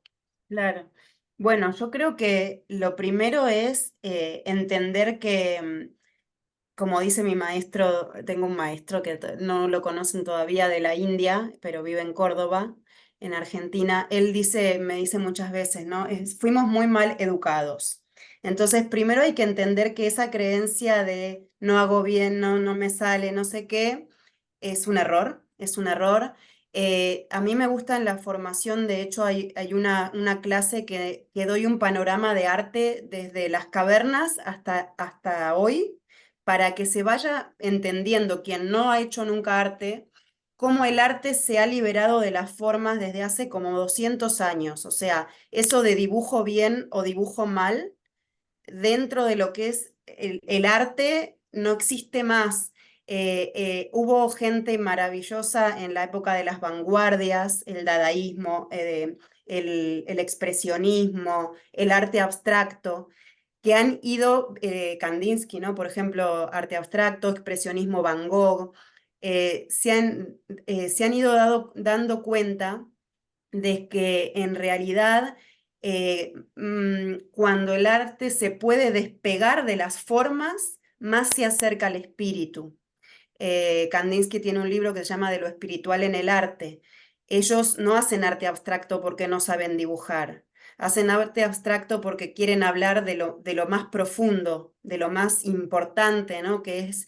Claro. Bueno, yo creo que lo primero es entender que, como dice mi maestro, tengo un maestro que no lo conocen todavía de la India, pero vive en Córdoba, en Argentina. Él dice, me dice muchas veces, ¿no? Fuimos muy mal educados. Entonces, primero hay que entender que esa creencia de no hago bien, no me sale, no sé qué, es un error, es un error. A mí me gusta en la formación, de hecho hay una clase que doy un panorama de arte desde las cavernas hasta hoy, para que se vaya entendiendo quien no ha hecho nunca arte, cómo el arte se ha liberado de las formas desde hace como 200 años. O sea, eso de dibujo bien o dibujo mal, dentro de lo que es el arte, no existe más. Hubo gente maravillosa en la época de las vanguardias, el dadaísmo, el expresionismo, el arte abstracto, que han ido, Kandinsky, ¿no? Por ejemplo, arte abstracto, expresionismo Van Gogh, se han ido dando cuenta de que en realidad cuando el arte se puede despegar de las formas, más se acerca al espíritu. Kandinsky tiene un libro que se llama De lo espiritual en el arte. Ellos no hacen arte abstracto porque no saben dibujar. Hacen arte abstracto porque quieren hablar de lo más profundo, de lo más importante, ¿no? Que es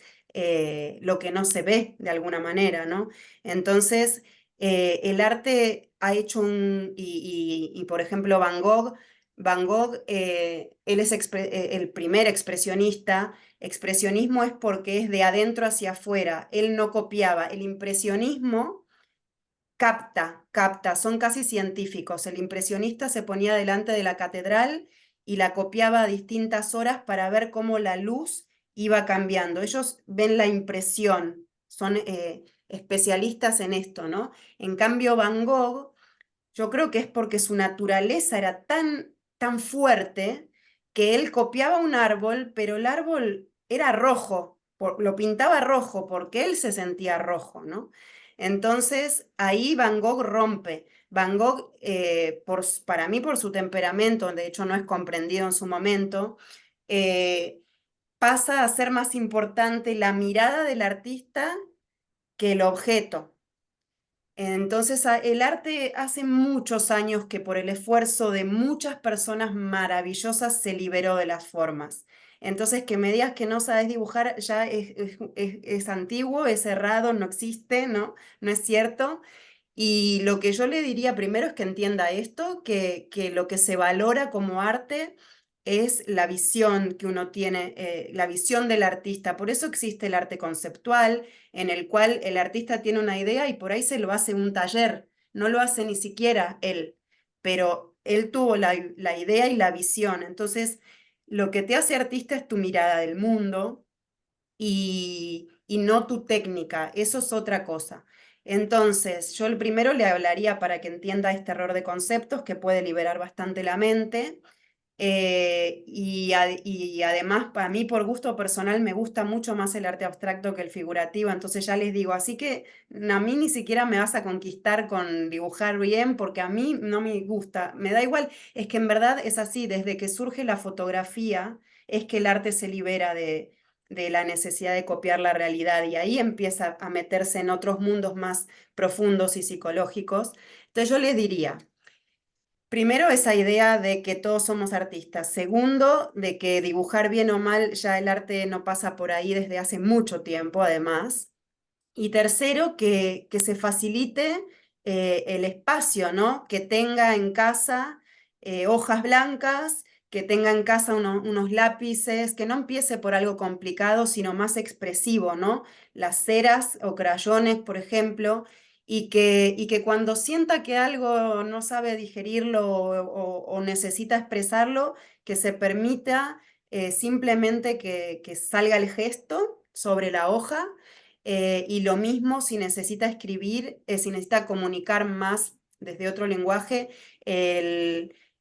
lo que no se ve de alguna manera, ¿no? Entonces, el arte ha hecho por ejemplo, Van Gogh, él es el primer expresionista. Expresionismo es porque es de adentro hacia afuera, él no copiaba. El impresionismo capta, son casi científicos. El impresionista se ponía delante de la catedral y la copiaba a distintas horas para ver cómo la luz iba cambiando. Ellos ven la impresión, son especialistas en esto, ¿no? En cambio, Van Gogh, yo creo que es porque su naturaleza era tan fuerte que él copiaba un árbol, pero el árbol era rojo, lo pintaba rojo porque él se sentía rojo, ¿no? Entonces ahí Van Gogh rompe. Van Gogh, para mí, por su temperamento, de hecho no es comprendido en su momento, eh, pasa a ser más importante la mirada del artista que el objeto. Entonces, el arte hace muchos años que por el esfuerzo de muchas personas maravillosas se liberó de las formas. Entonces, que me digas que no sabes dibujar ya es antiguo, es errado, no existe, ¿no? No es cierto. Y lo que yo le diría primero es que entienda esto, que lo que se valora como arte es la visión que uno tiene, la visión del artista. Por eso existe el arte conceptual, en el cual el artista tiene una idea y por ahí se lo hace en un taller, no lo hace ni siquiera él, pero él tuvo la idea y la visión. Entonces, lo que te hace artista es tu mirada del mundo y no tu técnica, eso es otra cosa. Entonces, yo el primero le hablaría para que entienda este error de conceptos que puede liberar bastante la mente. Y además, para mí, por gusto personal, me gusta mucho más el arte abstracto que el figurativo. Entonces ya les digo, así que a mí ni siquiera me vas a conquistar con dibujar bien, porque a mí no me gusta. Me da igual, es que en verdad es así, desde que surge la fotografía, es que el arte se libera de la necesidad de copiar la realidad y ahí empieza a meterse en otros mundos más profundos y psicológicos. Entonces yo les diría, primero, esa idea de que todos somos artistas. Segundo, de que dibujar bien o mal, ya el arte no pasa por ahí desde hace mucho tiempo, además. Y tercero, que se facilite el espacio, ¿no? Que tenga en casa hojas blancas, que tenga en casa unos lápices, que no empiece por algo complicado, sino más expresivo, ¿no? Las ceras o crayones, por ejemplo, y que cuando sienta que algo no sabe digerirlo o necesita expresarlo, que se permita simplemente que salga el gesto sobre la hoja y lo mismo si necesita escribir, si necesita comunicar más desde otro lenguaje,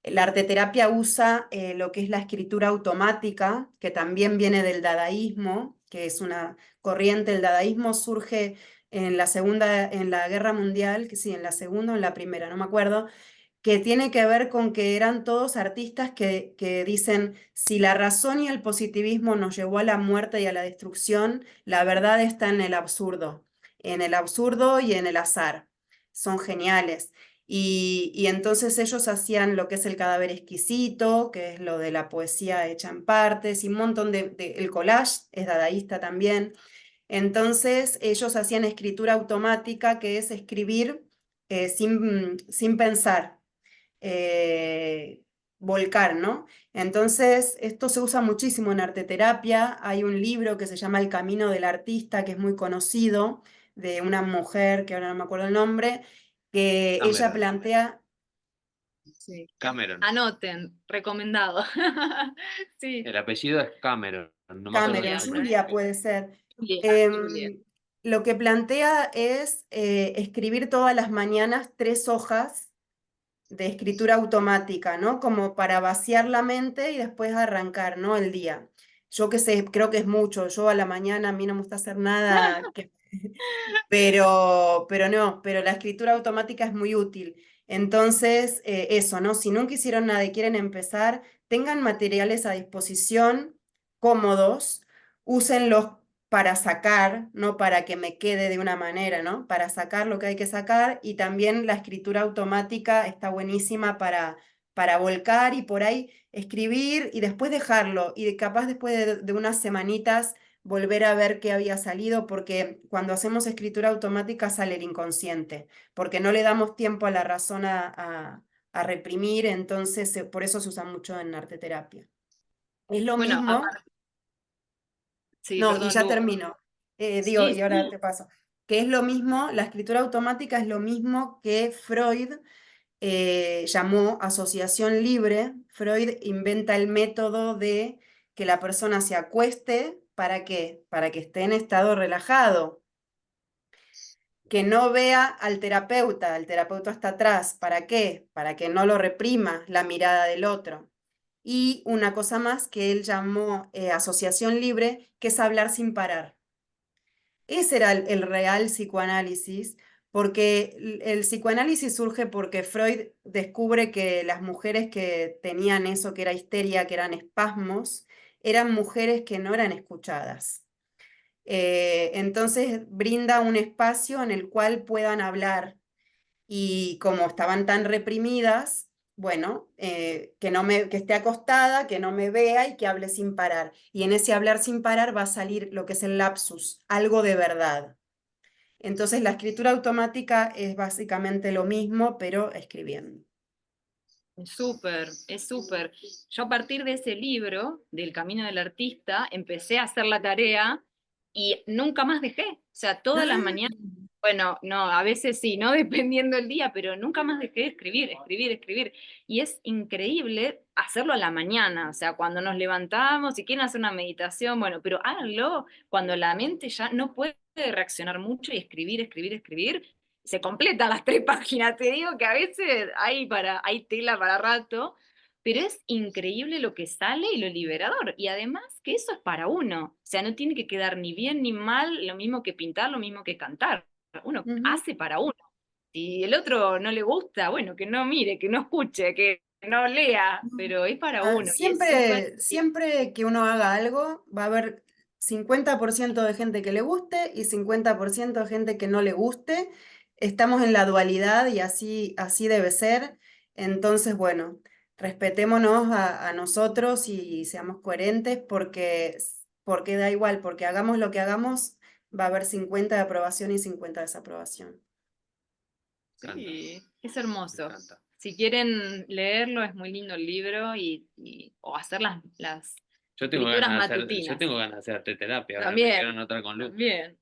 la arteterapia usa lo que es la escritura automática, que también viene del dadaísmo, que es una corriente. El dadaísmo surge en la Guerra Mundial, que sí, en la segunda o en la primera, no me acuerdo, que tiene que ver con que eran todos artistas que dicen, si la razón y el positivismo nos llevó a la muerte y a la destrucción, la verdad está en el absurdo y en el azar. Son geniales. Y entonces ellos hacían lo que es el cadáver exquisito, que es lo de la poesía hecha en partes, y un montón el collage es dadaísta también. Entonces ellos hacían escritura automática, que es escribir sin pensar eh, volcar, ¿no? Entonces, esto se usa muchísimo en arteterapia. Hay un libro que se llama El Camino del Artista, que es muy conocido, de una mujer, que ahora no me acuerdo el nombre, que ella Cameron. plantea, Sí. Cameron. Anoten, recomendado. Sí, El apellido es Cameron, no me acuerdo el Cameron, Julia, nombre. Julia puede ser. Julia, Julia. Lo que plantea es escribir todas las mañanas 3 hojas de escritura automática, ¿no? Como para vaciar la mente y después arrancar, ¿no? El día. Yo qué sé, creo que es mucho. Yo a la mañana a mí no me gusta hacer nada, pero no, pero la escritura automática es muy útil. Entonces, eso, ¿no? Si nunca hicieron nada y quieren empezar, tengan materiales a disposición cómodos, úsenlos para sacar, no para que me quede de una manera, ¿no? Para sacar lo que hay que sacar y también la escritura automática está buenísima para volcar y por ahí escribir y después dejarlo y capaz después de unas semanitas volver a ver qué había salido, porque cuando hacemos escritura automática sale el inconsciente, porque no le damos tiempo a la razón a reprimir, entonces por eso se usa mucho en arteterapia. Es lo Bueno, mismo, aparte, sí, no, y perdón, ya Lu. termino, digo, Sí, y ahora sí. te paso, que es lo mismo, la escritura automática es lo mismo que Freud llamó asociación libre. Freud inventa el método de que la persona se acueste, ¿para qué? Para que esté en estado relajado, que no vea al terapeuta, el terapeuta está atrás, ¿para qué? Para que no lo reprima la mirada del otro. Y una cosa más que él llamó asociación libre, que es hablar sin parar. Ese era el real psicoanálisis, porque el psicoanálisis surge porque Freud descubre que las mujeres que tenían eso, que era histeria, que eran espasmos, eran mujeres que no eran escuchadas. Entonces brinda un espacio en el cual puedan hablar y como estaban tan reprimidas, bueno, que esté acostada, que no me vea y que hable sin parar. Y en ese hablar sin parar va a salir lo que es el lapsus, algo de verdad. Entonces la escritura automática es básicamente lo mismo, pero escribiendo. Es súper, es súper. Yo a partir de ese libro, del Camino del Artista, empecé a hacer la tarea y nunca más dejé. O sea, todas las Ah, mañanas, bueno, no, a veces sí, ¿no? Dependiendo del día, pero nunca más dejé de escribir, escribir, escribir. Y es increíble hacerlo a la mañana, o sea, cuando nos levantamos, si quieren hacer una meditación, bueno, pero háganlo cuando la mente ya no puede reaccionar mucho y escribir, escribir, escribir, se completan las 3 páginas. Te digo que a veces hay tela para rato, pero es increíble lo que sale y lo liberador. Y además que eso es para uno. O sea, no tiene que quedar ni bien ni mal, lo mismo que pintar, lo mismo que cantar. Uno ujú. hace para uno. Si el otro no le gusta, bueno, que no mire, que no escuche, que no lea, pero es para uno. Y es súper... Siempre que uno haga algo, va a haber 50% de gente que le guste y 50% de gente que no le guste. Estamos en la dualidad y así debe ser. Entonces, bueno, respetémonos a nosotros y seamos coherentes porque da igual, porque hagamos lo que hagamos, va a haber 50 de aprobación y 50 de desaprobación. Sí, es Me hermoso. encanta. Si quieren leerlo, es muy lindo el libro o hacer las escrituras Yo matutinas. tengo ganas de hacer arte terapia, ahora me quiero También, anotar con Luz. también,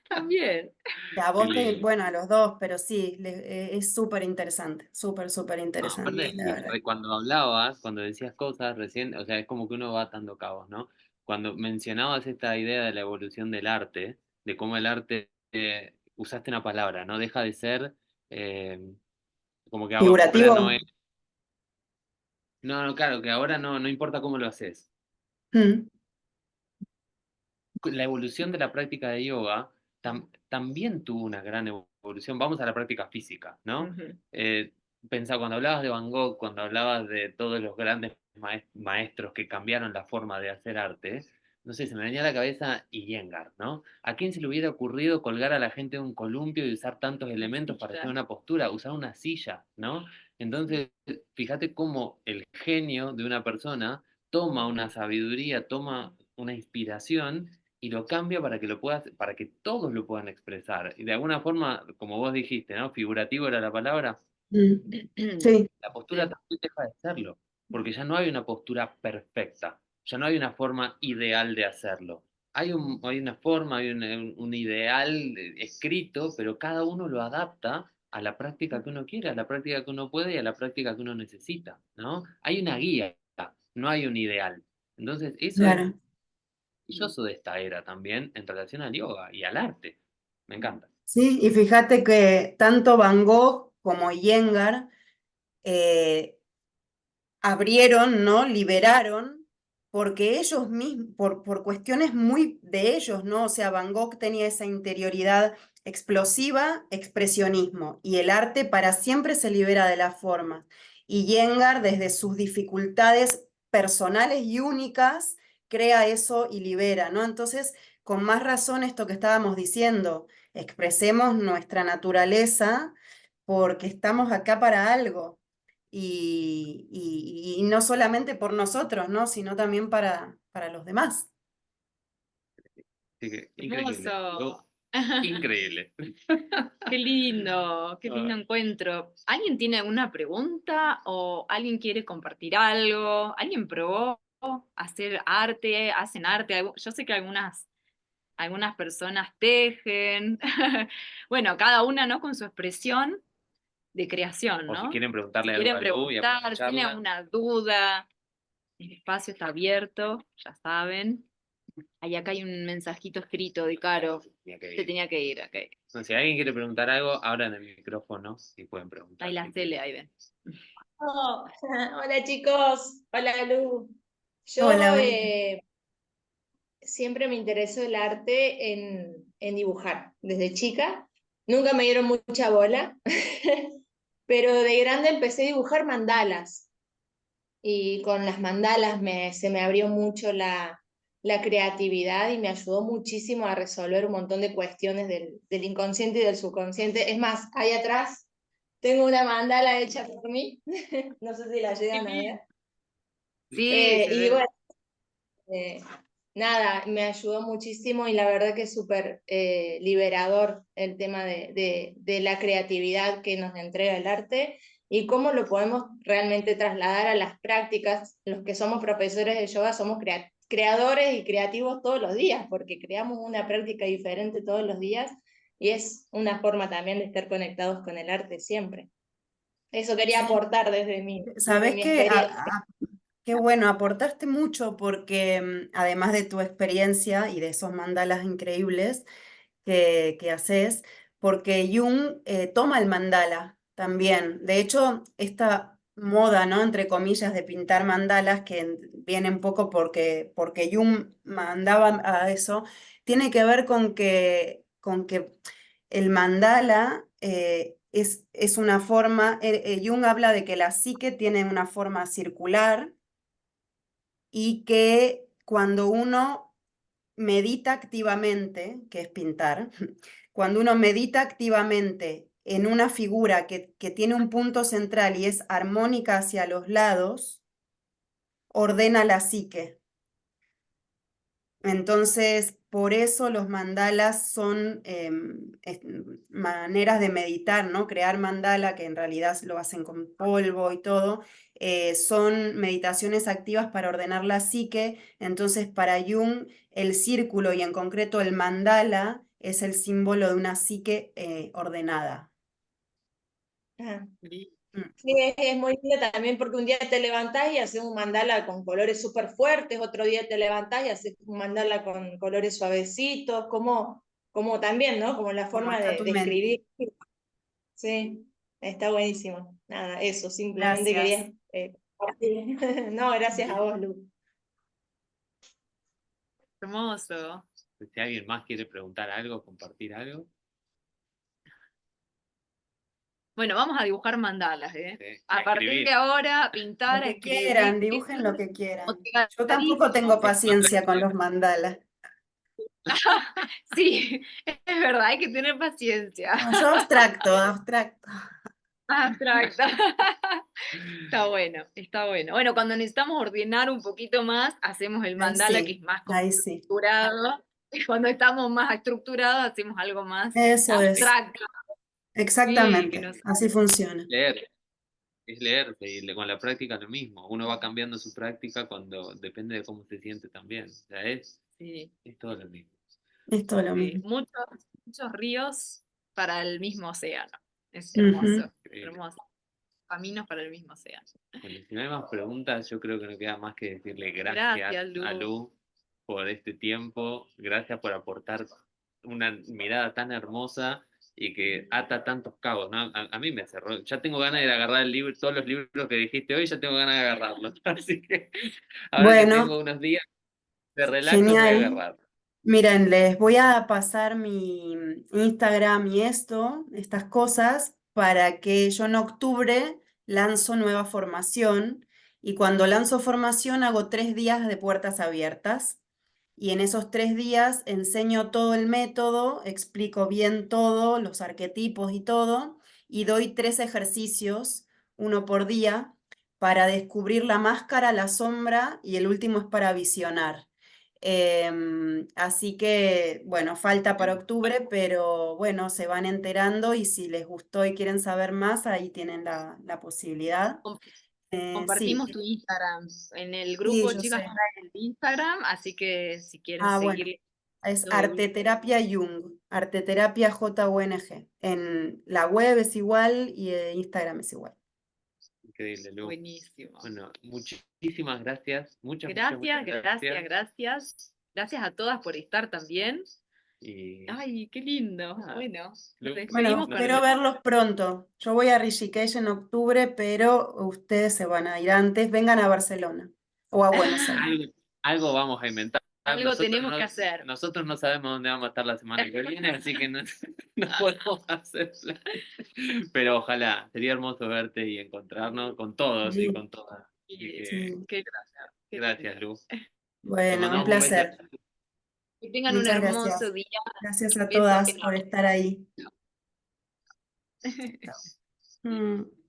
también. A Qué vos lindo. bueno, a los dos, pero sí, es súper interesante, súper No, interesante, aparte, la verdad. cuando hablabas, cuando decías cosas recién, o sea, es como que uno va atando cabos, ¿no? Cuando mencionabas esta idea de la evolución del arte, de cómo el arte, usaste una palabra, ¿no? Deja de ser, eh, como que ahora Figurativo. no es, no, no, claro, que ahora no importa cómo lo haces. Mm, La evolución de la práctica de yoga también tuvo una gran evolución. Vamos a la práctica física, ¿no? Ujú. Eh, Pensá, cuando hablabas de Van Gogh, cuando hablabas de todos los grandes maestros que cambiaron la forma de hacer arte, no sé, se me venía a la cabeza Iyengar, ¿no? ¿A quién se le hubiera ocurrido colgar a la gente de un columpio y usar tantos elementos para hacer una postura, usar una silla, ¿no? Entonces, fíjate cómo el genio de una persona toma una sabiduría, toma una inspiración y lo cambia para que para que todos lo puedan expresar. Y de alguna forma, como vos dijiste, ¿no? Figurativo era la palabra, mm, sí, la postura también deja de serlo, porque ya no hay una postura perfecta, ya no hay una forma ideal de hacerlo. Hay una forma, hay un ideal escrito, pero cada uno lo adapta a la práctica que uno quiere, a la práctica que uno puede y a la práctica que uno necesita, ¿no? Hay una guía, no hay un ideal. Entonces, eso es claro. maravilloso de esta era también en relación al yoga y al arte. Me encanta. Sí, y fíjate que tanto Van Gogh como Iyengar eh, abrieron, ¿no? Liberaron, porque ellos mismos, por cuestiones muy de ellos, ¿no? O sea, Van Gogh tenía esa interioridad explosiva, expresionismo, y el arte para siempre se libera de la forma. Y Iyengar, desde sus dificultades personales y únicas, crea eso y libera, ¿no? Entonces, con más razón esto que estábamos diciendo, expresemos nuestra naturaleza porque estamos acá para algo y no solamente por nosotros, ¿no? Sino también para los demás. Así que, increíble. Hermoso. Increíble. Qué lindo Ah, encuentro. ¿Alguien tiene alguna pregunta o alguien quiere compartir algo? ¿Alguien probó hacer arte, hacen arte? Yo sé que algunas personas tejen. Bueno, cada una, ¿no? Con su expresión de creación, o si ¿no? quieren Si preguntarle algo quieren a Lu y preguntar, si tienen aprovecharla, alguna duda, el espacio está abierto, ya saben. Ahí acá hay un mensajito escrito de Caro. tenía que Se ir. tenía que ir, ok. No, si alguien quiere preguntar algo, abran el micrófono y pueden Ahí preguntar. la Cele, ahí ven. Oh, hola chicos, hola Lu. Hola, Yo Oli. siempre me interesó el arte en dibujar desde chica. Nunca me dieron mucha bola, pero de grande empecé a dibujar mandalas y con las mandalas se me abrió mucho la creatividad y me ayudó muchísimo a resolver un montón de cuestiones del inconsciente y del subconsciente. Es más, ahí atrás tengo una mandala hecha por mí, no sé si la Qué llegan a ver. lindo. Sí, se Y ve. bueno, eh, nada, me ayudó muchísimo y la verdad que es súper liberador el tema de la creatividad que nos entrega el arte y cómo lo podemos realmente trasladar a las prácticas. Los que somos profesores de yoga somos creadores y creativos todos los días, porque creamos una práctica diferente todos los días y es una forma también de estar conectados con el arte siempre. Eso quería Sí. aportar desde mi ¿Sabés qué? experiencia. Qué bueno, aportaste mucho porque además de tu experiencia y de esos mandalas increíbles que haces, porque Jung toma el mandala también. De hecho, esta moda, ¿no? Entre comillas, de pintar mandalas, que viene un poco porque Jung mandaba a eso, tiene que ver con que el mandala es una forma, Jung habla de que la psique tiene una forma circular y que cuando uno medita activamente, que es pintar, cuando uno medita activamente en una figura que tiene un punto central y es armónica hacia los lados, ordena la psique. Entonces, por eso los mandalas son maneras de meditar, ¿no? Crear mandala, que en realidad lo hacen con polvo y todo, son meditaciones activas para ordenar la psique. Entonces, para Jung, el círculo y en concreto el mandala es el símbolo de una psique ordenada. Ah. Mm. Sí, es muy lindo también porque un día te levantás y haces un mandala con colores súper fuertes, otro día te levantás y haces un mandala con colores suavecitos, como también, ¿no? Como la ¿Cómo forma está tu de mente? escribir. Sí, está buenísimo. Nada, eso, simplemente Gracias. quería compartir. No, gracias a vos, Lu. Hermoso. Si alguien más quiere preguntar algo, compartir algo. Bueno, vamos a dibujar mandalas, ¿eh? Sí, A partir escribir. de ahora, a Lo pintar, a que escribir. quieran, dibujen lo que quieran. Yo tampoco Motivadísimo. tengo paciencia con los mandalas. Sí, es verdad, hay que tener paciencia. No, yo abstracto, abstracto. Abstracta. Está bueno, está bueno. Bueno, cuando necesitamos ordenar un poquito más, hacemos el Ahí mandala, que es sí, más ahí sí. estructurado. Y cuando estamos más estructurados, hacemos algo más Eso es, abstracto. Sí, que exactamente, nos... así funciona. Leer. Es leerse y con la práctica lo mismo. Uno va cambiando su práctica cuando depende de cómo se siente también. O sea, Sí, es todo lo mismo. Es todo lo sí. mismo. Muchos ríos para el mismo océano. Es Ujú. hermoso, Increíble. hermoso. Caminos para el mismo océano. Bueno, si no hay más preguntas, yo creo que no queda más que decirle Gracias, gracias Lu. a Lu por este tiempo. Gracias por aportar una mirada tan hermosa y que ata tantos cabos, ¿no? A mí me cerró. Ya tengo ganas de agarrar el libro, todos los libros que dijiste hoy, ya tengo ganas de agarrarlos. Así que ahora que Bueno, tengo unos días de relax, los voy a genial. agarrar. Miren, les voy a pasar mi Instagram y estas cosas, para que yo en octubre lanzo nueva formación y cuando lanzo formación hago 3 días de puertas abiertas y en esos 3 días enseño todo el método, explico bien todo, los arquetipos y todo, y doy 3 ejercicios, uno por día, para descubrir la máscara, la sombra y el último es para visionar. Así que, bueno, falta para octubre, pero bueno, se van enterando y si les gustó y quieren saber más, ahí tienen la posibilidad. Sí, Compartimos tu Instagram. En el sí, grupo, yo chicas, sé. está el Instagram, así que si quieren Ah, bueno, seguir es lo de Arteterapia Jung, Arteterapia JUNG. En la web es igual y Instagram es igual. Increíble, Lu. buenísimo. Bueno, muchísimas gracias. Muchas Gracias, gracias. gracias. Gracias a todas por estar también. Y Ay, qué lindo. nada, Bueno, nos Lu, despedimos Bueno, con espero el... verlos pronto. Yo voy a Rishikesh en octubre, pero ustedes se van a ir antes. Vengan a Barcelona o a Buenos Aires. algo vamos a inventar. Algo tenemos que hacer. Nosotros no sabemos dónde vamos a estar la semana que viene, así que no, no podemos hacer plan. Pero ojalá, sería hermoso verte y encontrarnos con todos y Sí, con todas. Así que sí. Qué gracias. gracias, Lu. Te Bueno, un mandamos un beso. placer. Que tengan un Muchas hermoso gracias. día. Gracias a Besos todas por enormes. estar ahí. Chao.